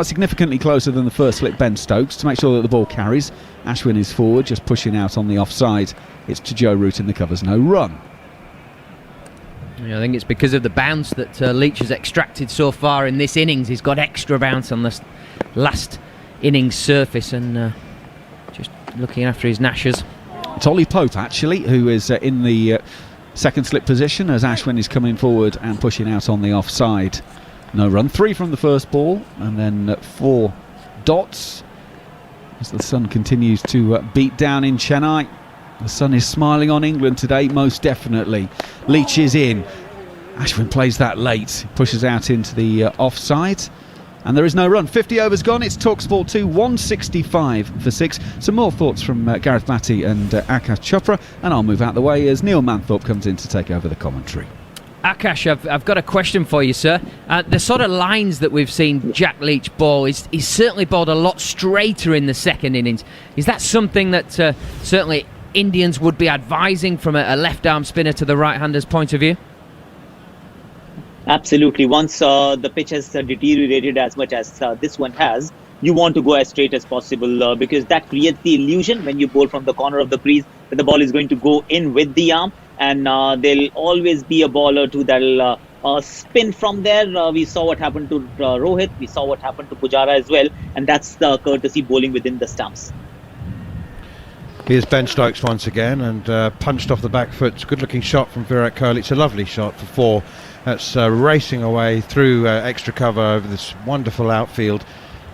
significantly closer than the first slip, Ben Stokes, to make sure that the ball carries. Ashwin is forward, just pushing out on the offside. It's to Joe Root in the covers, no run. Yeah, I think it's because of the bounce that Leach has extracted so far in this innings. He's got extra bounce on this last innings surface, and just looking after his gnashers. It's Ollie Pope, actually, who is in the second slip position as Ashwin is coming forward and pushing out on the offside. No run. 3 from the first ball, and then 4 dots as the sun continues to beat down in Chennai. The sun is smiling on England today, most definitely. Leach is in. Ashwin plays that late, pushes out into the offside. And there is no run. 50 overs gone. It's TalkSport 2, 165 for 6. Some more thoughts from Gareth Batty and Akash Chopra, and I'll move out the way as Neil Manthorpe comes in to take over the commentary. Akash, I've got a question for you, sir. The sort of lines that we've seen Jack Leach bowl, he's certainly bowled a lot straighter in the second innings. Is that something that certainly Indians would be advising from a left-arm spinner to the right-hander's point of view? Absolutely. Once the pitch has deteriorated as much as this one has, you want to go as straight as possible because that creates the illusion when you bowl from the corner of the crease that the ball is going to go in with the arm, and there'll always be a bowler too that'll spin from there. We saw what happened to Rohit, we saw what happened to Pujara as well, and that's the courtesy bowling within the stumps. Here's Ben Stokes once again, and punched off the back foot. It's a good looking shot from Virat Kohli. It's a lovely shot for 4. That's racing away through extra cover over this wonderful outfield.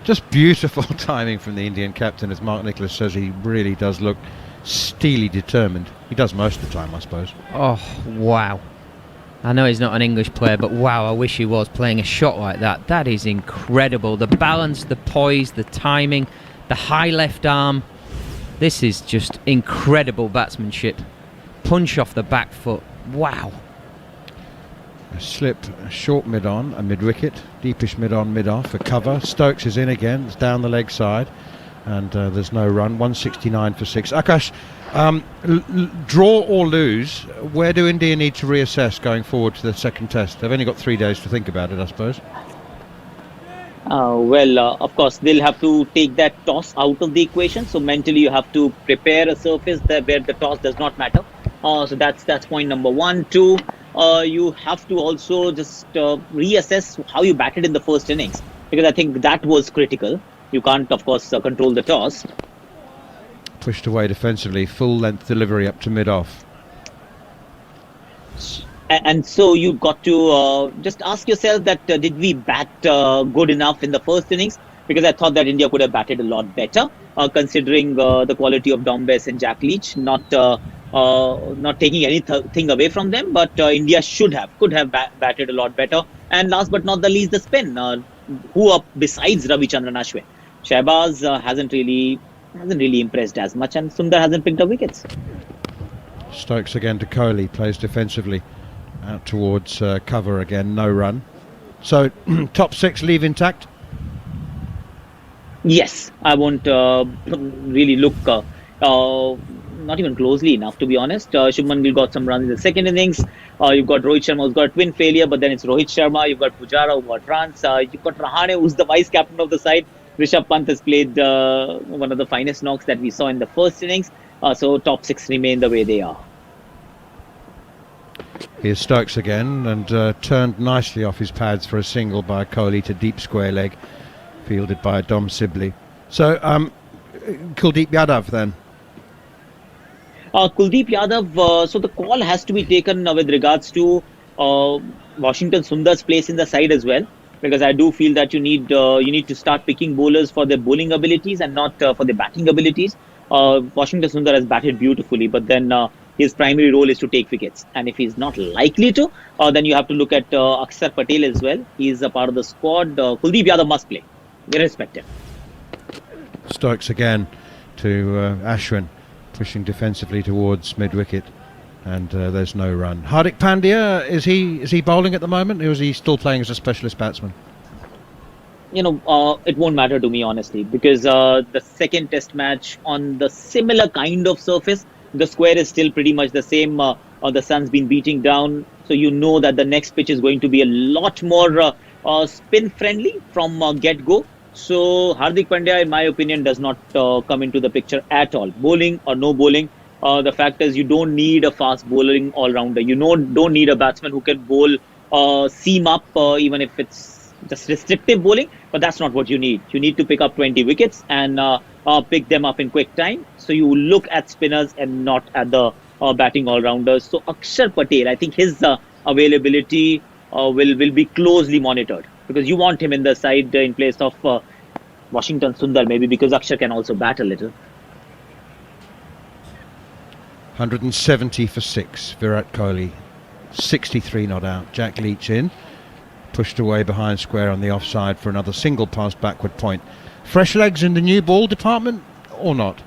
Just beautiful timing from the Indian captain, as Mark Nicholas says. He really does look steely determined. He does most of the time, I suppose. Oh, wow. I know he's not an English player, but wow, I wish he was playing a shot like that. That is incredible. The balance, the poise, the timing, the high left arm. This is just incredible batsmanship. Punch off the back foot. Wow. A slip, a short mid-on, a mid-wicket, deepish mid-on, mid-off for cover. Stokes is in again, it's down the leg side, and there's no run. 169 for 6. Akash, draw or lose, where do India need to reassess going forward to the second test? They've only got 3 days to think about it, I suppose. Of course, they'll have to take that toss out of the equation. So mentally, you have to prepare a surface where the toss does not matter. So that's point number one. Two, you have to also just reassess how you batted in the first innings, because I think that was critical. You can't, of course, control the toss. Pushed away defensively, full length delivery up to mid-off. And so you've got to just ask yourself that did we bat good enough in the first innings? Because I thought that India could have batted a lot better, considering the quality of Dom Bess and Jack Leach. Not taking anything away from them, but India could have batted a lot better. And last but not the least, the spin. Who up besides Ravichandran Ashwin? Shahbaz hasn't really impressed as much, and Sundar hasn't picked up wickets. Stokes again to Kohli, plays defensively out towards cover again, no run. So top six leave intact? Yes, I won't really look not even closely enough, to be honest. Shubman Gill got some runs in the second innings. You've got Rohit Sharma, who's got a twin failure, but then it's Rohit Sharma. You've got Pujara, who got runs. You've got Rahane, who's the vice captain of the side. Rishabh Pant has played one of the finest knocks that we saw in the first innings. So top six remain the way they are. Here's Stokes again, and turned nicely off his pads for a single by Kohli to deep square leg, fielded by Dom Sibley. So Kuldeep Yadav then. Kuldeep Yadav, so the call has to be taken with regards to Washington Sundar's place in the side as well, because I do feel that you need to start picking bowlers for their bowling abilities and not for their batting abilities. Washington Sundar has batted beautifully, but then his primary role is to take wickets, and if he's not likely to, then you have to look at Akshar Patel as well. He's a part of the squad. Kuldeep Yadav must play, irrespective. Stokes again to Ashwin, pushing defensively towards mid-wicket, and there's no run. Hardik Pandya, is he bowling at the moment, or is he still playing as a specialist batsman? It won't matter to me, honestly, because the second test match on the similar kind of surface, the square is still pretty much the same. The sun's been beating down, so you know that the next pitch is going to be a lot more spin friendly from get-go. So Hardik Pandya, in my opinion, does not come into the picture at all. Bowling or no bowling, the fact is you don't need a fast bowling all-rounder. You don't need a batsman who can bowl seam up, even if it's just restrictive bowling. But that's not what you need. You need to pick up 20 wickets and pick them up in quick time. So you look at spinners and not at the batting all-rounders. So Akshar Patel, I think his availability will be closely monitored, because you want him in the side in place of Washington Sundar, maybe because Akshar can also bat a little. 170 for 6, Virat Kohli. 63 not out. Jack Leach in, pushed away behind square on the offside for another single past backward point. Fresh legs in the new ball department or not?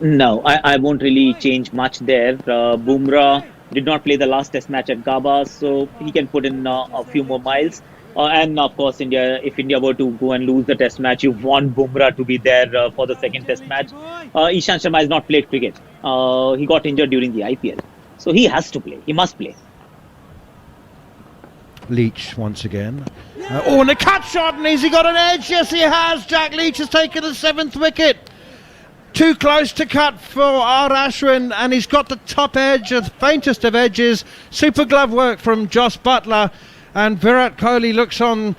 No, I won't really change much there. Bumrah did not play the last test match at Gaba, so he can put in a few more miles. And of course, if India were to go and lose the test match, you want Bumrah to be there for the second test match. Ishant Sharma has not played cricket. He got injured during the IPL. So he has to play. He must play. Leach once again. And a cut shot, and has he got an edge? Yes, he has. Jack Leach has taken the 7th wicket. Too close to cut for R. Ashwin, and he's got the top edge, the faintest of edges. Super glove work from Jos Buttler, and Virat Kohli looks on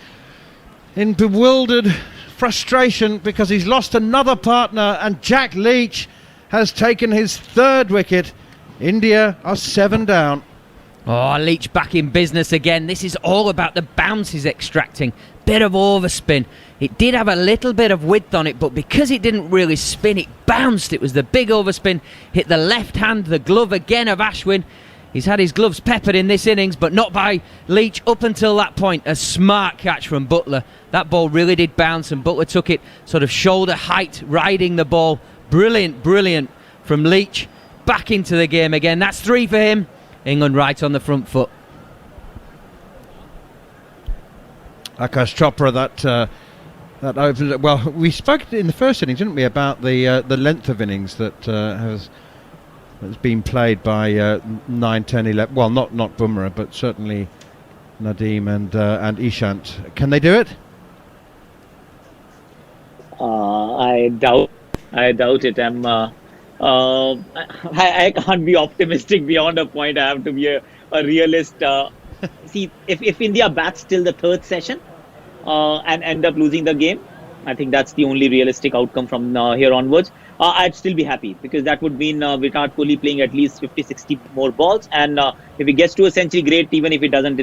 in bewildered frustration because he's lost another partner, and Jack Leach has taken his 3rd wicket. India are 7 down. Oh, Leach back in business again. This is all about the bounce he's extracting. Bit of overspin. It did have a little bit of width on it, but because it didn't really spin, it bounced. It was the big overspin. Hit the left hand, the glove again of Ashwin. He's had his gloves peppered in this innings, but not by Leach up until that point. A smart catch from Buttler. That ball really did bounce, and Buttler took it sort of shoulder height, riding the ball. Brilliant from Leach. Back into the game again. That's 3 for him. England right on the front foot. Akash Chopra, that opened. Well, we spoke in the first innings, didn't we, about the length of innings that has been played by 9, 10, 11. Well, not Bumrah, but certainly Nadeem and Ishant. Can they do it? I doubt it. I can't be optimistic beyond a point. I have to be a realist. See, if India bats till the third session and end up losing the game, I think that's the only realistic outcome from here onwards. I'd still be happy, because that would mean Virat Kohli playing at least 50-60 more balls, and if he gets to a century, great. Even if it doesn't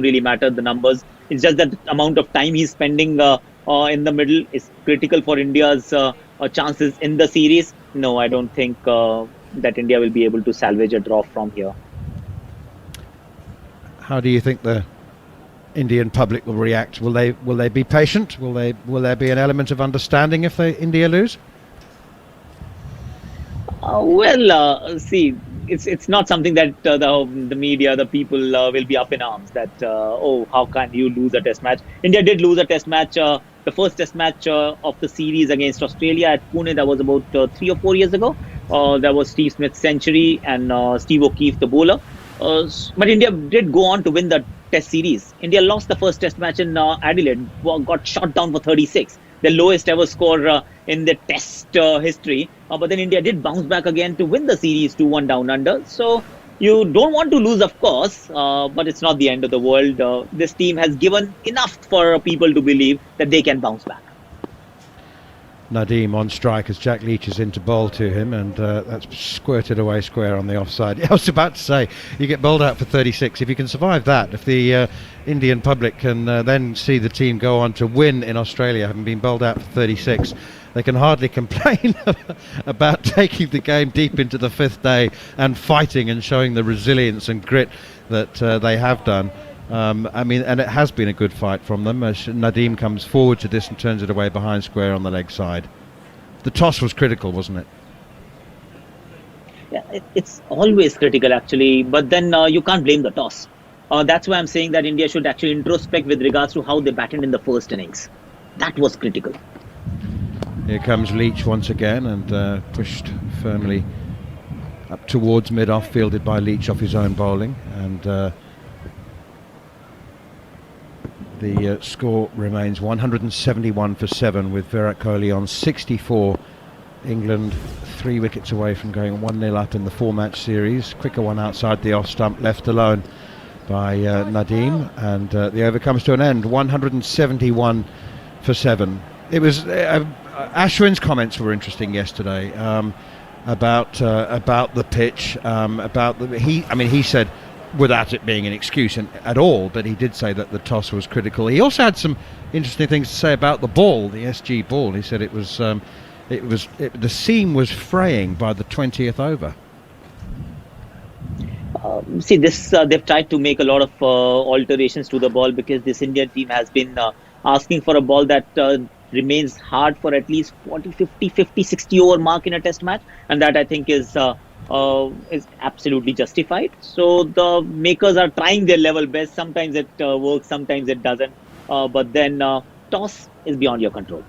really matter the numbers. It's just that the amount of time he's spending in the middle is critical for India's chances in the series. No, I don't think that India will be able to salvage a draw from here. How do you think the Indian public will react? Will they be patient? Will there be an element of understanding if India lose? See, it's not something that the media, the people will be up in arms that how can you lose a test match? India did lose a test match, the first test match of the series against Australia at Pune. That was about 3 or 4 years ago. That was Steve Smith's century and Steve O'Keefe, the bowler. But India did go on to win the test series. India lost the first test match in Adelaide, got shot down for 36. The lowest ever score in the test history. But then India did bounce back again to win the series 2-1 down under. So you don't want to lose, of course, but it's not the end of the world. This team has given enough for people to believe that they can bounce back. Nadeem on strike as Jack Leach is in to bowl to him, and that's squirted away square on the offside. I was about to say, you get bowled out for 36. If you can survive that, if the Indian public can then see the team go on to win in Australia, having been bowled out for 36, they can hardly complain about taking the game deep into the fifth day and fighting and showing the resilience and grit that they have done. And it has been a good fight from them as Nadeem comes forward to this and turns it away behind square on the leg side. The toss was critical, wasn't it? Yeah, it's always critical actually, but then you can't blame the toss. That's why I'm saying that India should actually introspect with regards to how they batted in the first innings. That was critical. Here comes Leach once again and pushed firmly up towards mid-off, fielded by Leach off his own bowling, and the score remains 171 for 7 with Virat Kohli on 64. England 3 wickets away from going 1-0 up in the 4-match series. Quicker one outside the off stump, left alone by Nadeem, and the over comes to an end. 171 for 7. It was Ashwin's comments were interesting yesterday about the pitch. He said, without it being an excuse at all, but he did say that the toss was critical. He also had some interesting things to say about the ball, the SG ball. He said the seam was fraying by the 20th over. They've tried to make a lot of alterations to the ball, because this Indian team has been asking for a ball that remains hard for at least 40, 50, 50, 60 over mark in a test match, and that I think is absolutely justified. So the makers are trying their level best. Sometimes it works, sometimes it doesn't. But then toss is beyond your control.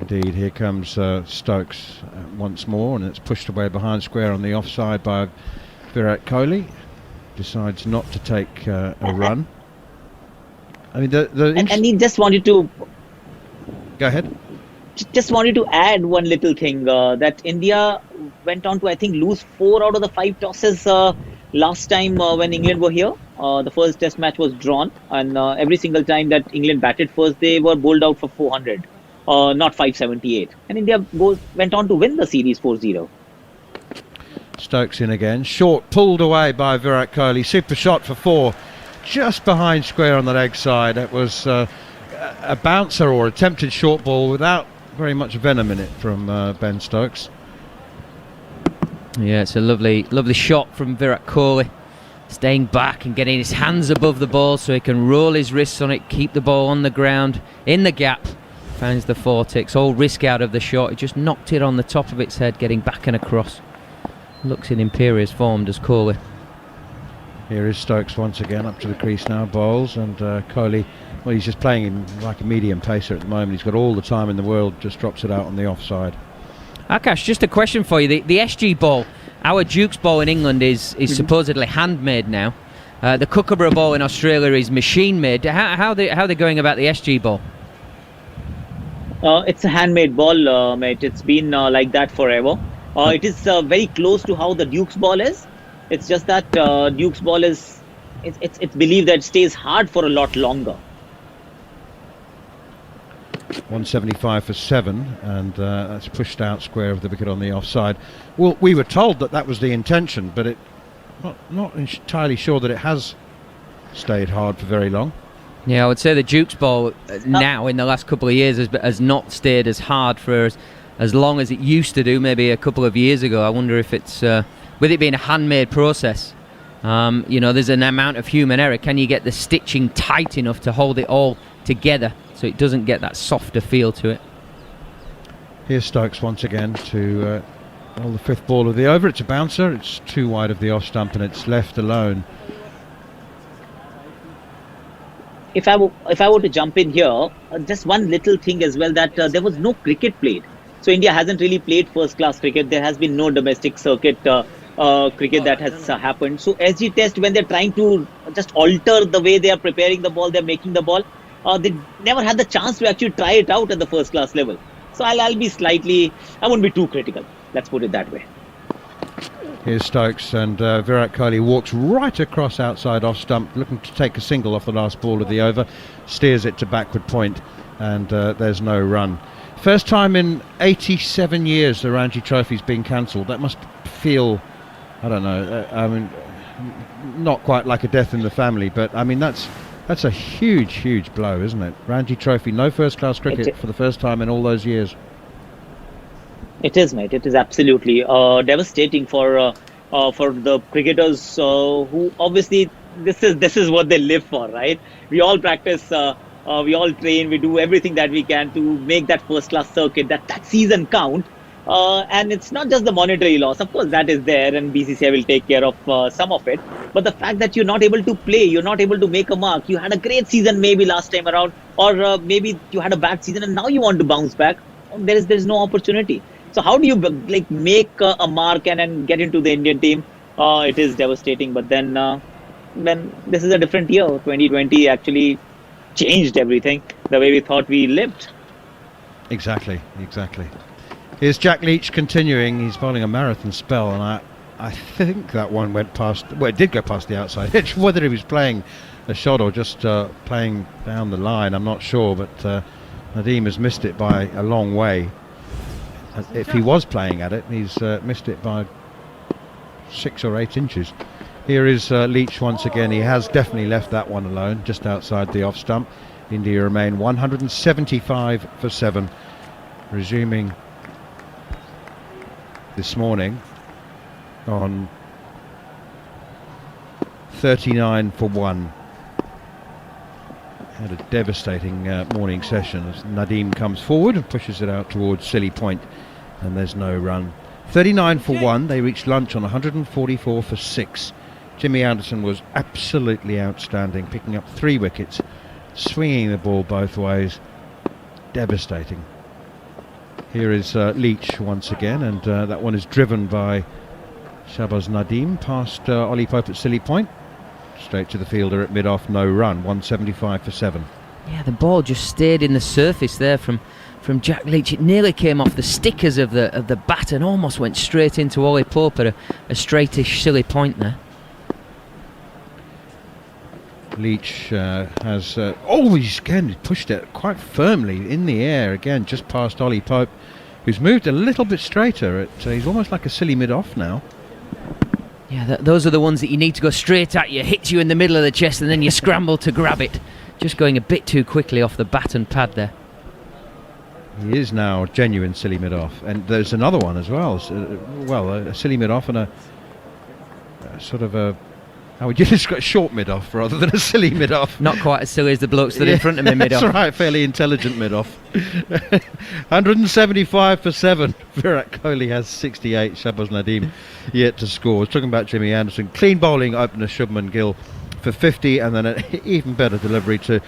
Indeed, here comes Stokes once more, and it's pushed away behind square on the offside by Virat Kohli. Decides not to take a run. I mean, and he just wanted to... Go ahead. Just wanted to add one little thing, that India went on to, I think, lose 4 out of the 5 tosses last time when England were here. The first test match was drawn, and every single time that England batted first, they were bowled out for 400, not 578. And India went on to win the series 4-0. Stokes in again. Short, pulled away by Virat Kohli. Super shot for 4, just behind square on the leg side. It was a bouncer or attempted short ball without very much venom in it from Ben Stokes. Yeah, it's a lovely shot from Virat Kohli, staying back and getting his hands above the ball so he can roll his wrists on it, keep the ball on the ground, in the gap, finds the 4 ticks, all risk out of the shot. He just knocked it on the top of its head, getting back and across. Looks in imperious form, does Kohli. Here is Stokes once again up to the crease now, bowls, and Kohli, well, he's just playing him like a medium pacer at the moment. He's got all the time in the world, just drops it out on the offside. Akash, just a question for you. The SG ball, our Duke's ball in England is supposedly handmade now. The Kookaburra ball in Australia is machine made. How they going about the SG ball? It's a handmade ball, mate. It's been like that forever. It is very close to how the Duke's ball is. It's just that Duke's ball is, it's believed that it stays hard for a lot longer. 175 for 7, and that's pushed out square of the wicket on the offside. Well, we were told that was the intention, but it not entirely sure that it has stayed hard for very long. Yeah, I would say the Duke's ball now in the last couple of years has not stayed as hard for as long as it used to do, maybe a couple of years ago. I wonder if it's, with it being a handmade process, there's an amount of human error. Can you get the stitching tight enough to hold it all together so it doesn't get that softer feel to it? Here's Stokes once again to roll the 5th ball of the over. It's a bouncer, it's too wide of the off stump, and it's left alone. If I were to jump in here, just one little thing as well, that there was no cricket played. So India hasn't really played first-class cricket. There has been no domestic circuit cricket that has happened. So SG Test, when they're trying to just alter the way they are preparing the ball, they're making the ball, they never had the chance to actually try it out at the first-class level. So I'll be slightly, I won't be too critical. Let's put it that way. Here's Stokes, and Virat Kohli walks right across outside off stump, looking to take a single off the last ball of the over, steers it to backward point, and there's no run. First time in 87 years the Ranji Trophy's been cancelled. That must feel, I don't know, I mean, not quite like a death in the family, but I mean that's a huge blow, isn't it? Ranji Trophy, no first-class cricket for the first time in all those years. It is, mate. It is absolutely devastating for the cricketers who obviously this is what they live for, right? We all practice, we all train, we do everything that we can to make that first-class circuit, that season count. And it's not just the monetary loss, of course, that is there, and BCCI will take care of some of it. But the fact that you're not able to play, you're not able to make a mark. You had a great season maybe last time around, or maybe you had a bad season, and now you want to bounce back. There is no opportunity. So how do you make a mark and get into the Indian team? It is devastating. But then this is a different year. 2020 actually changed everything, the way we thought we lived. Exactly. Here's Jack Leach continuing. He's bowling a marathon spell, and I think that one went past. Well, it did go past the outside edge. Whether he was playing a shot or just playing down the line, I'm not sure. But Nadeem has missed it by a long way. If he was playing at it, he's missed it by 6 or 8 inches. Here is Leach once again. He has definitely left that one alone, just outside the off stump. India remain 175 for 7, resuming this morning on 39 for 1. Had a devastating morning session as Nadeem comes forward and pushes it out towards Silly Point, and there's no run. 39 for 1. They reached lunch on 144 for 6. Jimmy Anderson was absolutely outstanding, picking up 3 wickets, swinging the ball both ways. Devastating. Here is Leach once again, and that one is driven by Shahbaz Nadeem past Ollie Pope at Silly Point. Straight to the fielder at mid-off, no run. 175 for 7. Yeah, the ball just stayed in the surface there from Jack Leach. It nearly came off the stickers of the bat and almost went straight into Ollie Pope at a straightish Silly Point there. Leach has he's again pushed it quite firmly in the air again, just past Ollie Pope, who's moved a little bit straighter. He's almost like a silly mid-off now. Yeah, those are the ones that you need to go straight at you, hit you in the middle of the chest, and then you scramble to grab it. Just going a bit too quickly off the bat and pad there. He is now a genuine silly mid-off, and there's another one as well. A silly mid-off and a sort of a, how would you describe, short mid-off rather than a silly mid-off. Not quite as silly as the blokes that are in front of me mid-off. That's right, fairly intelligent mid-off. 175 for 7. Virat Kohli has 68. Shahbaz Nadeem yet to score. I was talking about Jimmy Anderson. Clean bowling opener Shubman Gill for 50, and then an even better delivery to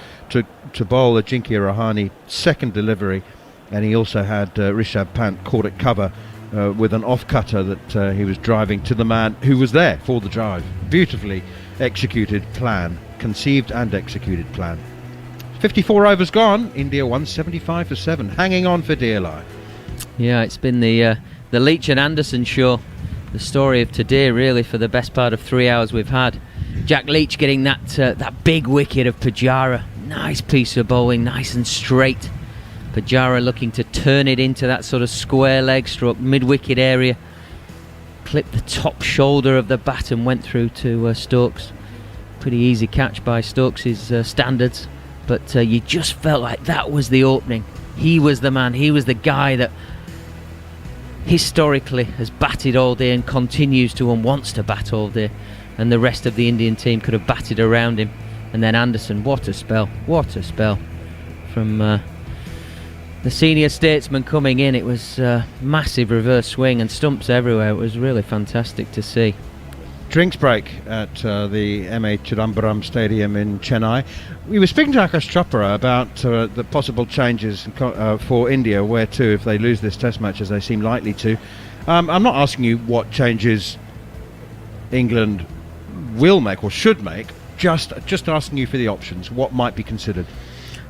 bowl Ajinkya Rahane, second delivery, and he also had Rishabh Pant caught at cover with an off-cutter that he was driving to the man who was there for the drive. Beautifully executed plan, conceived and executed plan. 54 overs gone, India 175 for 7, hanging on for dear life. Yeah, it's been the Leach and Anderson show, the story of today really, for the best part of 3 hours we've had. Jack Leach getting that big wicket of Pujara. Nice piece of bowling, nice and straight. Pujara looking to turn it into that sort of square leg stroke, mid-wicket area. Clipped the top shoulder of the bat and went through to Stokes. Pretty easy catch by Stokes' standards, but you just felt like that was the opening. He was the man, he was the guy that historically has batted all day and continues to and wants to bat all day, and the rest of the Indian team could have batted around him. And then Anderson, what a spell from the senior statesman coming in. It was massive reverse swing and stumps everywhere. It was really fantastic to see. Drinks break at the M.A. Chidambaram Stadium in Chennai. We were speaking to Akash Chopra about the possible changes for India, where to if they lose this test match, as they seem likely to. I'm not asking you what changes England will make or should make, just asking you for the options. What might be considered?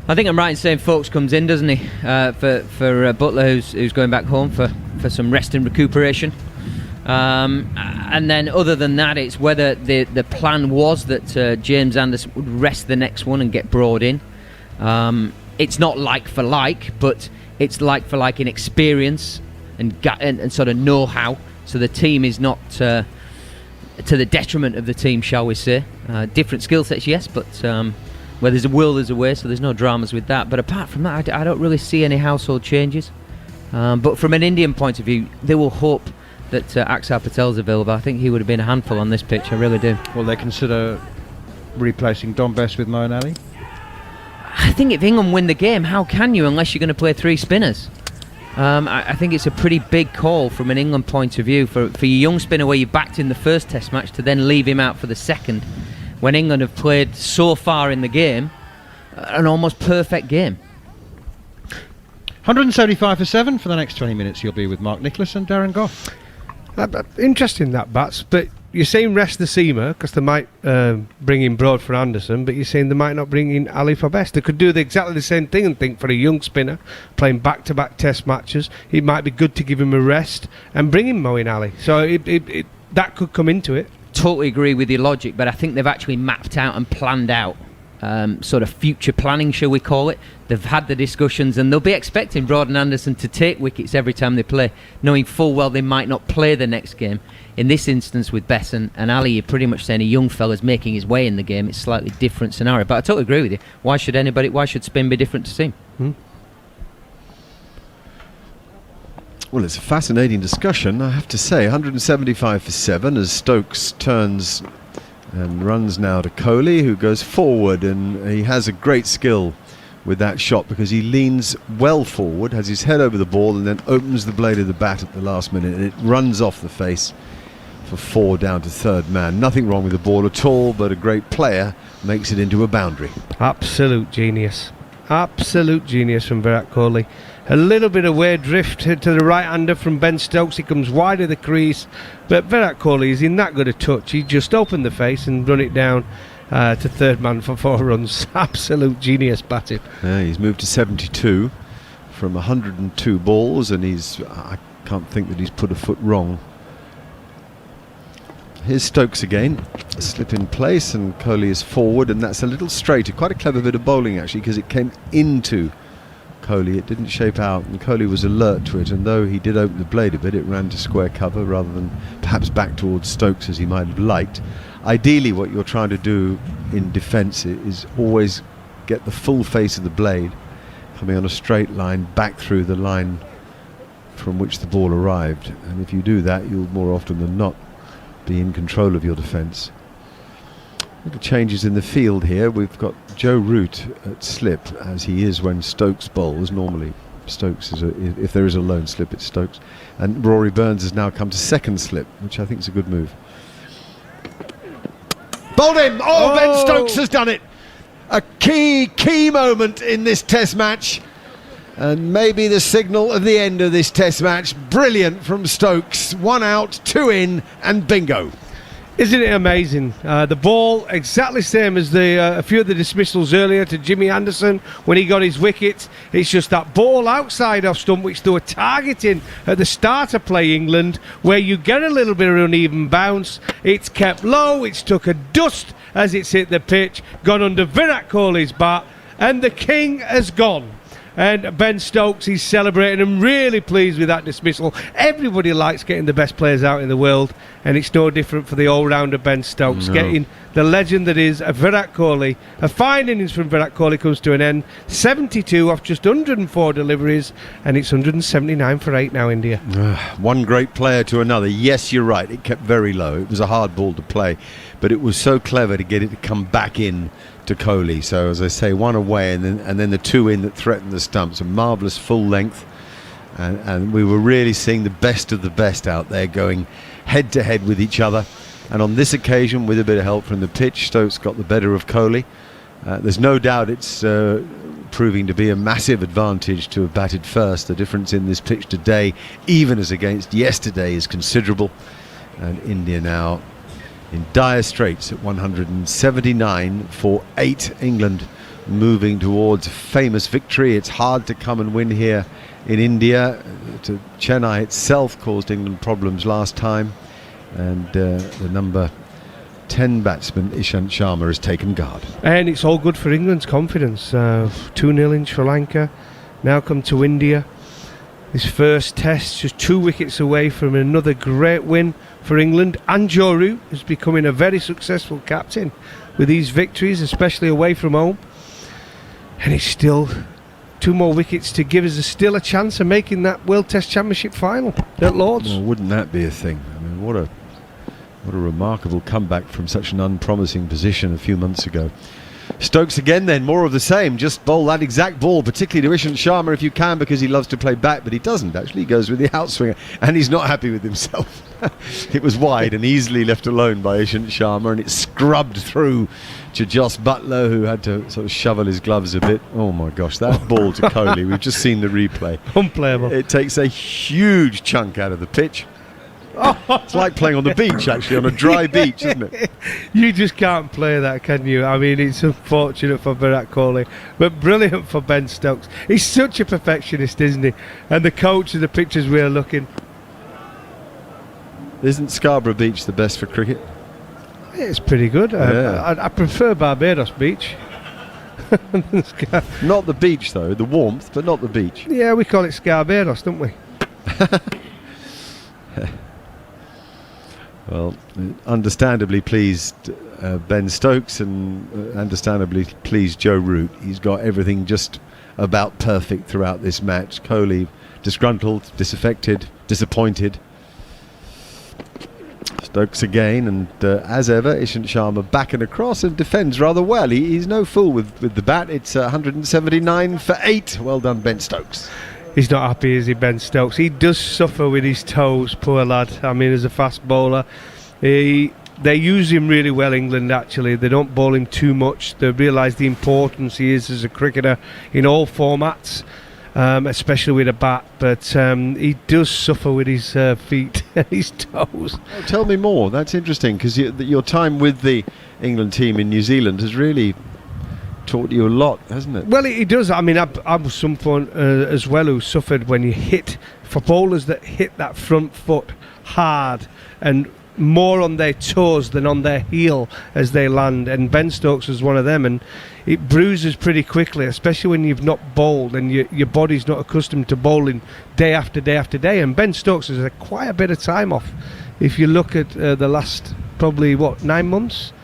I think I'm right in saying Foakes comes in, doesn't he, for Butler, who's going back home for some rest and recuperation. And then other than that, it's whether the plan was that James Anderson would rest the next one and get brought in. It's not like for like, but it's like for like in experience and sort of know-how. So the team is not to the detriment of the team, shall we say. Different skill sets, yes, but where there's a will, there's a way, so there's no dramas with that. But apart from that, I don't really see any household changes. But from an Indian point of view, they will hope that Axar Patel's available. I think he would have been a handful on this pitch, I really do. Will they consider replacing Dom Bess with Moeen Ali? I think if England win the game, how can you, unless you're going to play three spinners? I think it's a pretty big call from an England point of view for your young spinner, where you backed in the first test match, to then leave him out for the second, when England have played so far in the game an almost perfect game. 175 for 7 for the next 20 minutes. You'll be with Mark Nicholas and Darren Gough. Interesting, that, Bats, but you're saying rest the seamer because they might bring in Broad for Anderson, but you're saying they might not bring in Ali for Best. They could do exactly the same thing and think, for a young spinner playing back-to-back test matches, it might be good to give him a rest and bring in Moeen Ali. So that could come into it. Totally agree with your logic, but I think they've actually mapped out and planned out sort of future planning, shall we call it. They've had the discussions, and they'll be expecting Broad and Anderson to take wickets every time they play, knowing full well they might not play the next game. In this instance with Bess and Ali, you're pretty much saying a young fella's making his way in the game. It's a slightly different scenario, but I totally agree with you. Why should spin be different to seam? Well, it's a fascinating discussion, I have to say. 175 for 7 as Stokes turns and runs now to Kohli, who goes forward, and he has a great skill with that shot because he leans well forward, has his head over the ball, and then opens the blade of the bat at the last minute, and it runs off the face for 4 down to third man. Nothing wrong with the ball at all, but a great player makes it into a boundary. Absolute genius from Virat Kohli. A little bit of weird drift to the right-hander from Ben Stokes. He comes wide of the crease, but Virat Kohli is in that good a touch. He just opened the face and run it down to third man for 4 runs. Absolute genius batting. Yeah, he's moved to 72 from 102 balls, and I can't think that he's put a foot wrong. Here's Stokes again, a slip in place, and Kohli is forward, and that's a little straighter. Quite a clever bit of bowling actually, because it came into Kohli, it didn't shape out, and Kohli was alert to it, and though he did open the blade a bit, it ran to square cover rather than perhaps back towards Stokes as he might have liked. Ideally, what you're trying to do in defence is always get the full face of the blade coming on a straight line back through the line from which the ball arrived, and if you do that, you'll more often than not be in control of your defence. Little changes in the field here. We've got Joe Root at slip, as he is when Stokes bowls. Normally Stokes is if there is a lone slip, it's Stokes, and Rory Burns has now come to second slip, which I think is a good move. Bowled him! Oh, Ben Stokes has done it! A key moment in this test match. And maybe the signal of the end of this test match. Brilliant from Stokes. 1 out, 2 in, and bingo. Isn't it amazing? The ball exactly same as a few of the dismissals earlier to Jimmy Anderson when he got his wicket. It's just that ball outside off stump which they were targeting at the start of play England, where you get a little bit of uneven bounce. It's kept low, it's took a dust as it's hit the pitch, gone under Virat Kohli's bat, and the king has gone. And Ben Stokes, he's celebrating. I'm really pleased with that dismissal. Everybody likes getting the best players out in the world, and it's no different for the all-rounder Ben Stokes. No. Getting the legend that is Virat Kohli. A fine innings from Virat Kohli comes to an end. 72 off just 104 deliveries, and it's 179 for 8 now, India. One great player to another. Yes, you're right. It kept very low. It was a hard ball to play, but it was so clever to get it to come back in to Kohli. So as I say, 1 away and then the 2 in that threatened the stumps. A marvellous full length, and we were really seeing the best of the best out there going head to head with each other. And on this occasion, with a bit of help from the pitch, Stokes got the better of Kohli. There's no doubt it's proving to be a massive advantage to have batted first. The difference in this pitch today, even as against yesterday, is considerable, and India now in dire straits at 179 for 8. England moving towards a famous victory. It's hard to come and win here in India. Chennai itself caused England problems last time, and the number 10 batsman Ishant Sharma has taken guard. And it's all good for England's confidence. 2-0 in Sri Lanka, now come to India. His first test, just 2 wickets away from another great win for England. And Joe Root is becoming a very successful captain with these victories, especially away from home. And it's still 2 more wickets to give us still a chance of making that World Test Championship final at Lords. Well, wouldn't that be a thing? I mean, what a remarkable comeback from such an unpromising position a few months ago. Stokes again then, more of the same. Just bowl that exact ball, particularly to Ishant Sharma if you can, because he loves to play back, but he doesn't actually. He goes with the outswinger, and he's not happy with himself. It was wide and easily left alone by Ishant Sharma, and it scrubbed through to Jos Buttler, who had to sort of shovel his gloves a bit. Oh my gosh, that ball to Kohli, we've just seen the replay. Unplayable. It takes a huge chunk out of the pitch. It's like playing on the beach, actually, on a dry beach, isn't it? You just can't play that, can you? I mean, it's unfortunate for Virat Kohli, but brilliant for Ben Stokes. He's such a perfectionist, isn't he? And the coach of the pictures we're looking. Isn't Scarborough Beach the best for cricket? It's pretty good. Yeah. I prefer Barbados Beach. Not the beach, though. The warmth, but not the beach. Yeah, we call it Scarbados, don't we? Well, understandably pleased Ben Stokes, and understandably pleased Joe Root. He's got everything just about perfect throughout this match. Kohli disgruntled, disaffected, disappointed. Stokes again, and as ever, Ishant Sharma back and across and defends rather well. He's no fool with the bat. It's 179 for 8. Well done, Ben Stokes. He's not happy, is he, Ben Stokes? He does suffer with his toes, poor lad. I mean, as a fast bowler, they use him really well, England, actually. They don't bowl him too much. They realise the importance he is as a cricketer in all formats, especially with a bat. But he does suffer with his feet and his toes. Oh, tell me more. That's interesting, because your time with the England team in New Zealand has really taught you a lot, hasn't it? Well, it does. I mean, I was someone as well who suffered when you hit, for bowlers that hit that front foot hard and more on their toes than on their heel as they land, and Ben Stokes was one of them, and it bruises pretty quickly, especially when you've not bowled and your body's not accustomed to bowling day after day after day. And Ben Stokes has had quite a bit of time off. If you look at the last probably 9 months,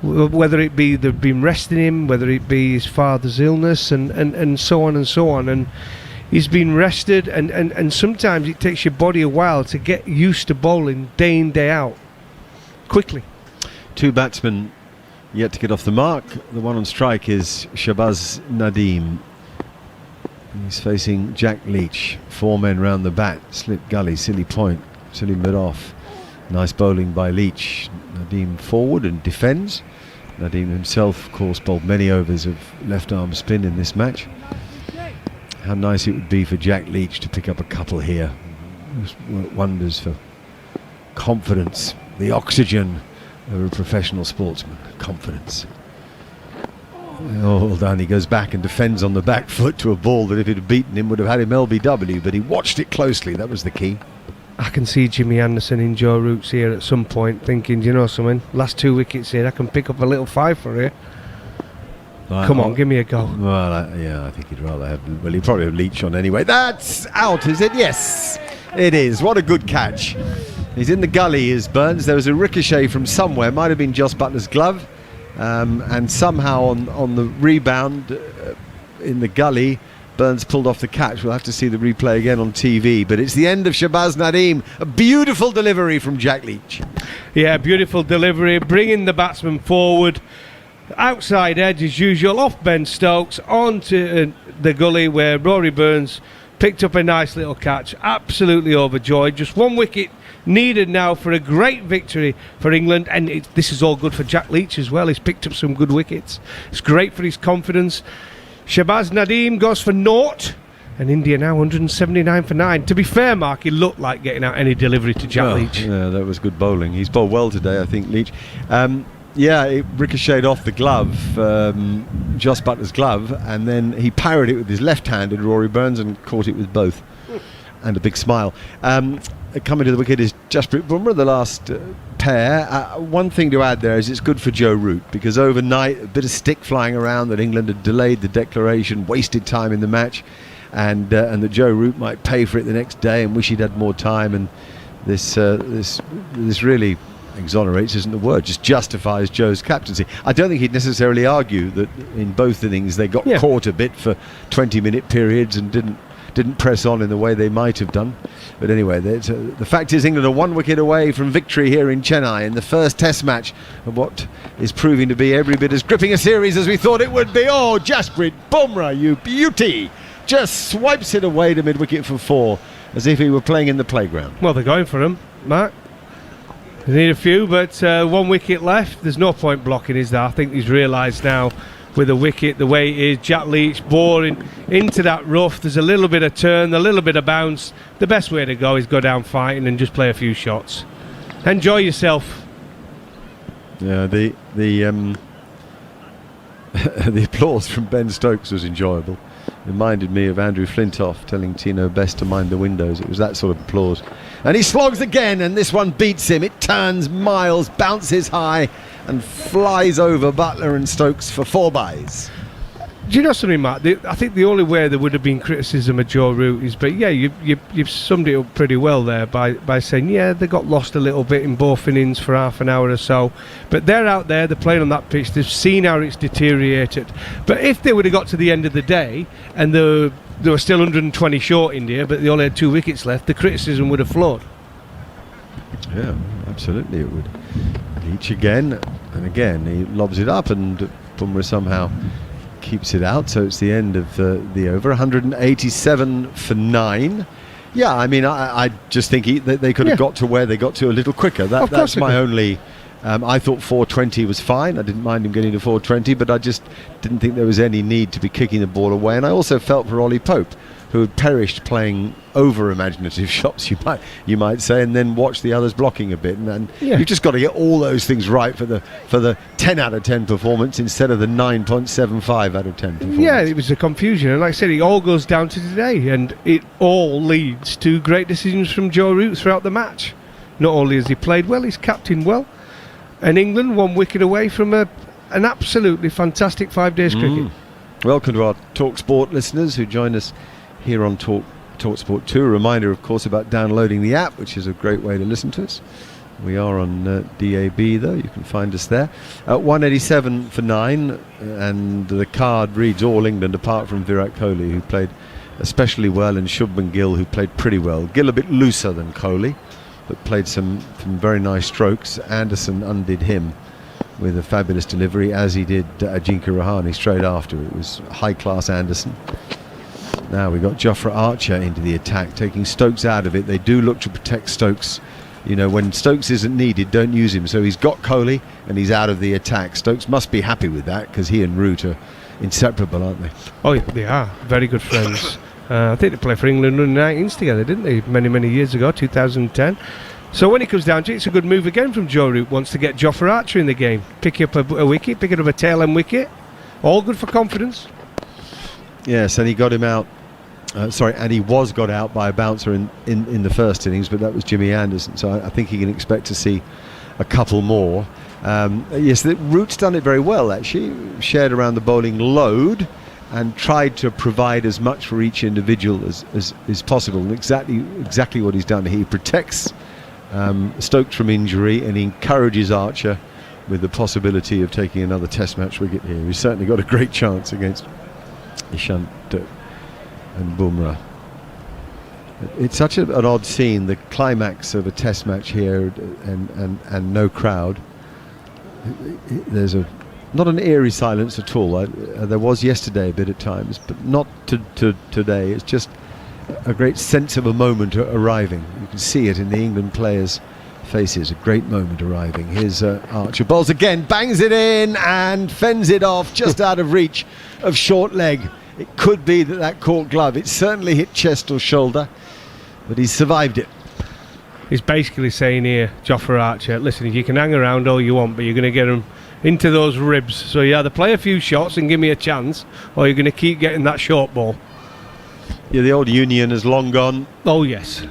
whether it be they've been resting him, whether it be his father's illness, and so on and so on, and he's been rested, and sometimes it takes your body a while to get used to bowling day in, day out, quickly. 2 batsmen yet to get off the mark. The one on strike is Shahbaz Nadeem. He's facing Jack Leach. 4 men round the bat. Slit gully, silly point, silly mid-off. Nice bowling by Leach. Nadeem forward and defends. Nadeem himself, of course, bowled many overs of left-arm spin in this match. How nice it would be for Jack Leach to pick up a couple here. Just wonders for confidence, the oxygen of a professional sportsman. Confidence. Oh, done. He goes back and defends on the back foot to a ball that if it had beaten him would have had him LBW, but he watched it closely. That was the key. I can see Jimmy Anderson in Joe Root's here at some point thinking, do you know something? Last 2 wickets here, I can pick up a little five for here. Come on, give me a go. Well, I think he'd rather have... Well, he'd probably have Leach on anyway. That's out, is it? Yes, it is. What a good catch. He's in the gully, is Burns. There was a ricochet from somewhere. Might have been Jos Buttler's glove. And somehow on the rebound in the gully, Burns pulled off the catch. We'll have to see the replay again on TV. But it's the end of Shahbaz Nadeem. A beautiful delivery from Jack Leach. Yeah, beautiful delivery. Bringing the batsman forward. Outside edge as usual, off Ben Stokes, onto the gully where Rory Burns picked up a nice little catch. Absolutely overjoyed. Just 1 wicket needed now for a great victory for England, and this is all good for Jack Leach as well. He's picked up some good wickets. It's great for his confidence. Shahbaz Nadeem goes for 0, and India now 179 for 9. To be fair, Mark, he looked like getting out any delivery to Jack Leach. Yeah, that was good bowling. He's bowled well today, I think, Leach. Yeah, it ricocheted off the glove, Jos Buttler's glove, and then he parried it with his left-handed Rory Burns and caught it with both. And a big smile. Coming to the wicket is Jasprit Bumrah, the last pair. One thing to add there is it's good for Joe Root, because overnight a bit of stick flying around that England had delayed the declaration, wasted time in the match, and that Joe Root might pay for it the next day and wish he'd had more time. And this really exonerates isn't the word, just justifies Joe's captaincy. I don't think he'd necessarily argue that in both innings they got caught a bit for 20-minute periods and didn't press on in the way they might have done. But anyway, the fact is England are 1 wicket away from victory here in Chennai in the first Test match of what is proving to be every bit as gripping a series as we thought it would be. Oh, Jasprit Bumrah, you beauty! Just swipes it away to mid-wicket for 4 as if he were playing in the playground. Well, they're going for him, Mark. They need a few, but 1 wicket left. There's no point blocking, is there? I think he's realised now with a wicket the way it is. Jack Leach boring into that rough. There's a little bit of turn, a little bit of bounce. The best way to go is go down fighting and just play a few shots. Enjoy yourself. Yeah, the the applause from Ben Stokes was enjoyable. Reminded me of Andrew Flintoff telling Tino Best to mind the windows. It was that sort of applause. And he slogs again, and this one beats him. It turns miles, bounces high, and flies over Buttler and Stokes for 4 byes. Do you know something, Matt? I think the only way there would have been criticism of Joe Root is, but yeah, you've summed it up pretty well there by saying, yeah, they got lost a little bit in both innings for half an hour or so. But they're out there, they're playing on that pitch, they've seen how it's deteriorated. But if they would have got to the end of the day and they were still 120 short India, but they only had 2 wickets left, the criticism would have flowed. Yeah, absolutely it would. Leach again, and again he lobs it up, and Bumrah somehow keeps it out, so it's the end of the over. 187 for 9. Yeah, I mean, I just think they could have got to where they got to a little quicker. That's my only... I thought 420 was fine. I didn't mind him getting to 420, but I just didn't think there was any need to be kicking the ball away. And I also felt for Ollie Pope, who had perished playing over imaginative shots, you might say, and then watch the others blocking a bit. And you've just got to get all those things right for the 10 out of 10 performance instead of the 9.75 out of 10 performance. Yeah, it was a confusion, and like I said, it all goes down to today, and it all leads to great decisions from Joe Root throughout the match. Not only has he played well, he's captained well, and England 1 wicket away from an absolutely fantastic 5 days cricket. Welcome to our TalkSport listeners who join us here on TalkSport 2. A reminder, of course, about downloading the app, which is a great way to listen to us. We are on DAB, though. You can find us there. 187 for 9, and the card reads all England apart from Virat Kohli, who played especially well, and Shubman Gill, who played pretty well. Gill a bit looser than Kohli, but played some very nice strokes. Anderson undid him with a fabulous delivery, as he did Ajinkya Rahane straight after. It was high-class Anderson. Now we got Jofra Archer into the attack, taking Stokes out of it. They do look to protect Stokes. You know, when Stokes isn't needed, don't use him. So he's got Kohli and he's out of the attack. Stokes must be happy with that, because he and Root are inseparable, aren't they? Oh, they are very good friends. I think they played for England under 19s together, didn't they? Many years ago, 2010. So when it comes down to it, it's a good move again from Joe Root. Wants to get Jofra Archer in the game. Pick up a wicket, picking up a tail end wicket. All good for confidence. Yes, and he got him out. And he was got out by a bouncer in the first innings, but that was Jimmy Anderson. So I think he can expect to see a couple more. Yes, Root's done it very well, actually. Shared around the bowling load and tried to provide as much for each individual as possible. And exactly what he's done. He protects Stokes from injury, and he encourages Archer with the possibility of taking another Test match wicket here. He's certainly got a great chance against Ishant and Bumrah. It's such an odd scene, the climax of a Test match here, and no crowd. There's not an eerie silence at all. There was yesterday a bit at times, but not to today. It's just a great sense of a moment arriving. You can see it in the England players' faces. A great moment arriving. Here's Archer bowls again, bangs it in and fends it off just out of reach of short leg. It could be that caught glove. It certainly hit chest or shoulder, but he survived it. He's basically saying here, Jofra Archer, listen, you can hang around all you want, but you're going to get him into those ribs. So you either play a few shots and give me a chance, or you're going to keep getting that short ball. Yeah, the old union has long gone. Oh, yes.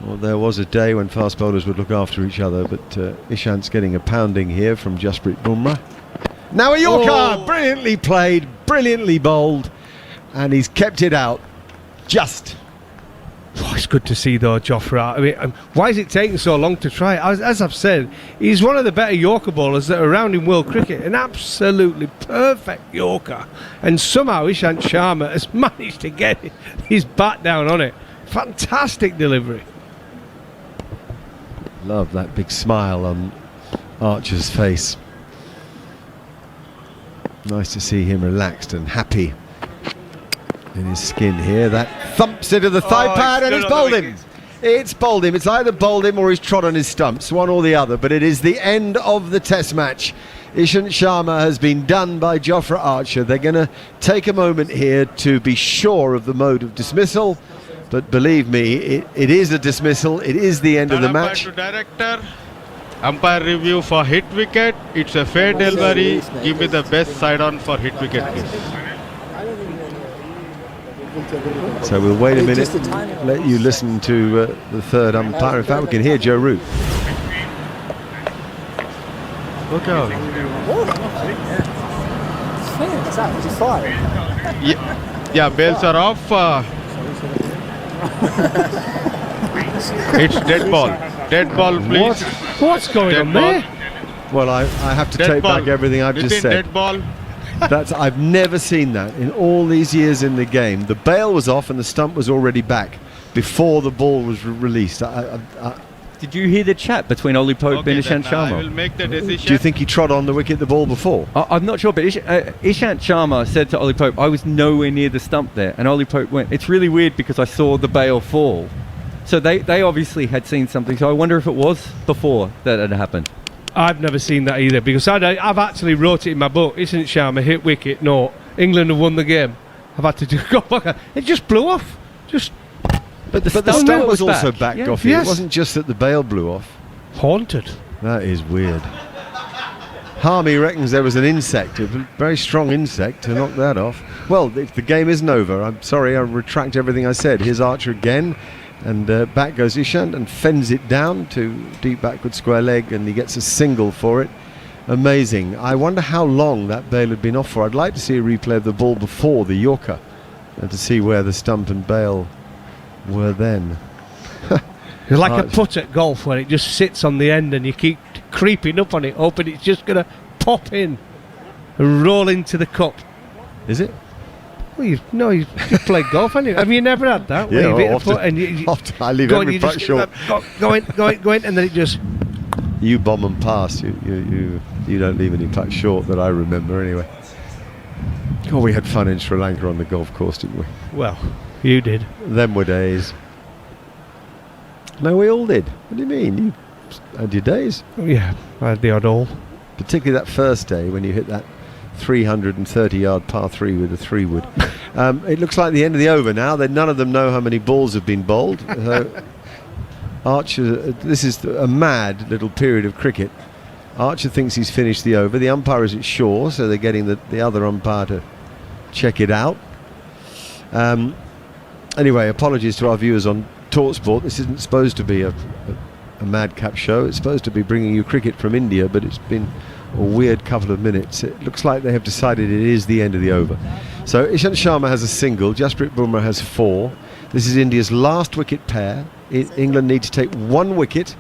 Well, there was a day when fast bowlers would look after each other, but Ishant's getting a pounding here from Jasprit Bumrah. Now a Yorker! Brilliantly played, brilliantly bowled, and he's kept it out. Just. Oh, it's good to see though, Jofra. I mean, why is it taking so long to try? As I've said, he's one of the better Yorker bowlers that are around in world cricket. An absolutely perfect Yorker. And somehow Ishant Sharma has managed to get his bat down on it. Fantastic delivery. Love that big smile on Archer's face. Nice to see him relaxed and happy in his skin here. That thumps into the thigh pad and it's bowled him. It's bowled him. It's either bowled him or he's trod on his stumps, one or the other. But it is the end of the Test match. Ishant Sharma has been done by Jofra Archer. They're going to take a moment here to be sure of the mode of dismissal. But believe me, it is a dismissal. It is the end of the match. To director, umpire review for hit wicket. It's a fair delivery. Give me the best side on for hit wicket, please. So we'll wait a minute, let you listen to the third umpire. In fact, we can hear Joe Root. Look out. Yeah, bails are off. It's dead ball. Dead ball, please. What's going Dead on ball. there? Well, I have to Dead take ball. back everything I've just Within said. Dead ball. I've never seen that in all these years in the game. The bail was off and the stump was already back before the ball was released. Did you hear the chat between Ollie Pope and Ishant I will Sharma? make the decision. Do you think he trod on the wicket the ball before? I'm not sure, but Ishant Sharma said to Ollie Pope, I was nowhere near the stump there. And Ollie Pope went, it's really weird because I saw the bail fall. So they obviously had seen something. So I wonder if it was before that had happened. I've never seen that either, because I've actually wrote it in my book. Ishant Sharma hit wicket, no. England have won the game. I've had to go back. It just blew off. But the stump stump was was also back. backed Yeah. off here. Yes. It wasn't just that the bail blew off. Haunted. That is weird. Harmy reckons there was an insect, a very strong insect, to knock that off. Well, the game isn't over. I'm sorry, I retract everything I said. Here's Archer again, and back goes Ishant and fends it down to deep backward square leg, and he gets a single for it. Amazing. I wonder how long that bail had been off for. I'd like to see a replay of the ball before the Yorker and to see where the stump and bail were then. It's like a putt at golf where it just sits on the end and you keep creeping up on it, hoping it's just going to pop in and roll into the cup. Is it? Well, you've played golf, haven't you? Have you never had that? Yeah, where you hit a often. putt and you I leave go every you putt just short. go in, and then it just... You bomb and pass. You don't leave any putts short that I remember anyway. God, we had fun in Sri Lanka on the golf course, didn't we? Well, you did. Them were days. No, we all did. What do you mean? You had your days. Yeah, I had the odd all. Particularly that first day when you hit that 330-yard par 3 with a 3-wood. It looks like the end of the over now. None of them know how many balls have been bowled. Archer, this is a mad little period of cricket. Archer thinks he's finished the over. The umpire isn't sure, so they're getting the other umpire to check it out. Anyway, apologies to our viewers on TalkSport. This isn't supposed to be a madcap show. It's supposed to be bringing you cricket from India, but it's been a weird couple of minutes. It looks like they have decided it is the end of the over. So Ishant Sharma has a single, Jasprit Bumrah has 4. This is India's last wicket pair. England need to take 1 wicket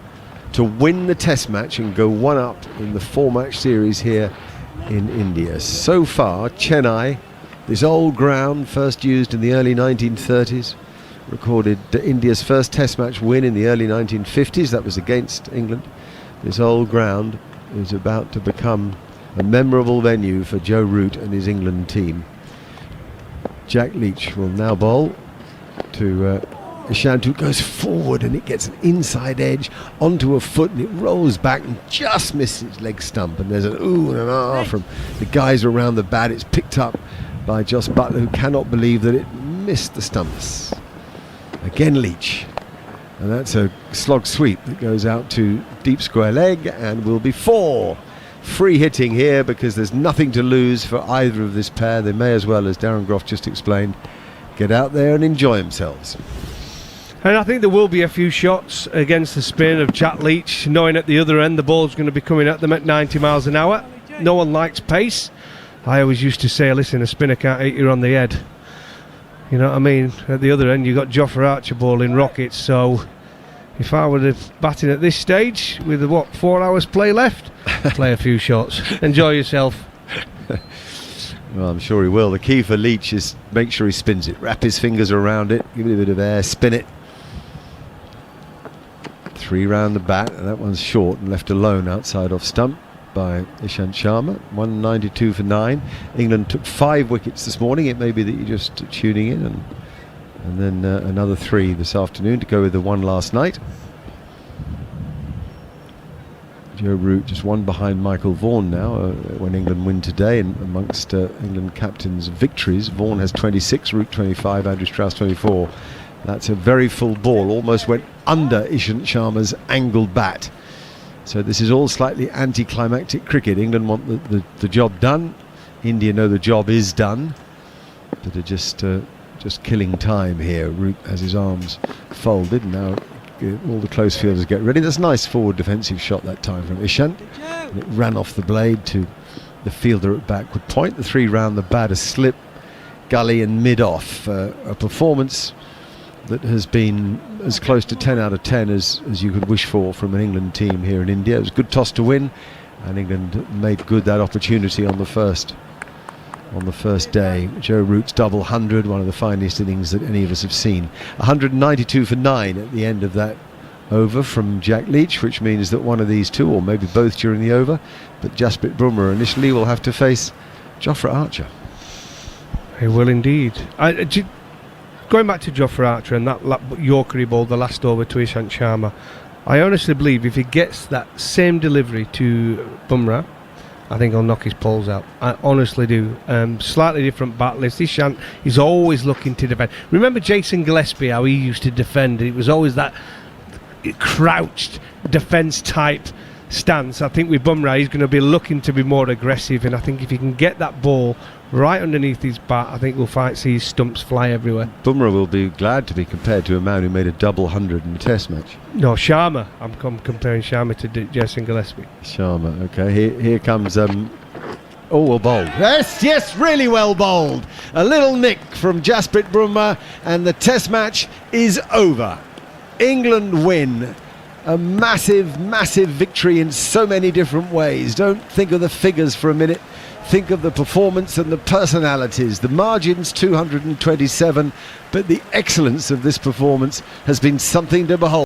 to win the test match and go 1 up in the 4-match series here in India. So far, Chennai, this old ground first used in the early 1930s, recorded India's first test match win in the early 1950s. That was against England. This old ground is about to become a memorable venue for Joe Root and his England team. Jack Leach will now bowl to Ishant, who goes forward, and it gets an inside edge onto a foot, and it rolls back and just misses leg stump, and there's an ooh and an ah from the guys around the bat. It's picked up by Jos Buttler, who cannot believe that it missed the stumps. Again Leach, and that's a slog sweep that goes out to deep square leg, and will be 4. Free hitting here because there's nothing to lose for either of this pair. They may as well, as Darren Groff just explained, get out there and enjoy themselves. And I think there will be a few shots against the spin of Jack Leach, knowing at the other end the ball's going to be coming at them at 90 miles an hour. No one likes pace. I always used to say, listen, a spinner can't hit you on the head. You know what I mean? At the other end, you've got Jofra Archer bowling rockets. So if I were batting at this stage with 4 hours play left, play a few shots. Enjoy yourself. Well, I'm sure he will. The key for Leach is make sure he spins it. Wrap his fingers around it, give it a bit of air, spin it. 3 round the bat, and that one's short and left alone outside off stump by Ishant Sharma. 192 for 9. England took 5 wickets this morning. It may be that you're just tuning in, and then another 3 this afternoon to go with the 1 last night. Joe Root just 1 behind Michael Vaughan now when England win today, and amongst England captains' victories, Vaughan has 26, Root 25, Andrew Strauss 24. That's a very full ball, almost went under Ishant Sharma's angled bat. So this is all slightly anticlimactic cricket. England want the job done. India know the job is done, but are just killing time here. Root has his arms folded, and now all the close fielders get ready. That's a nice forward defensive shot that time from Ishant. And it ran off the blade to the fielder at backward point. The 3 round the bat, a slip, gully and mid-off. A performance that has been as close to 10 out of 10 as you could wish for from an England team here in India. It was a good toss to win, and England made good that opportunity on the first day. Joe Root's double 100, one of the finest innings that any of us have seen. 192 for 9 at the end of that over from Jack Leach, which means that one of these 2, or maybe both during the over, but Jasprit Bumrah initially will have to face Jofra Archer. He will indeed. Going back to Jofra Archer and that Yorker he bowled the last over to Ishant Sharma, I honestly believe if he gets that same delivery to Bumrah, I think he'll knock his poles out. I honestly do. Slightly different bat list. Ishant is always looking to defend. Remember Jason Gillespie, how he used to defend? It was always that crouched defence type stance. I think with Bumrah he's going to be looking to be more aggressive, and I think if he can get that ball right underneath his bat, I think we'll see his stumps fly everywhere. Bumrah will be glad to be compared to a man who made a double 100 in the test match. No, Sharma. I'm comparing Sharma to Jason Gillespie. Sharma, okay. Here comes well bowled. Yes, really well bowled. A little nick from Jasprit Bumrah, and the test match is over. England win. A massive victory in so many different ways. Don't think of the figures for a minute. Think of the performance and the personalities. The margin's 227, but the excellence of this performance has been something to behold.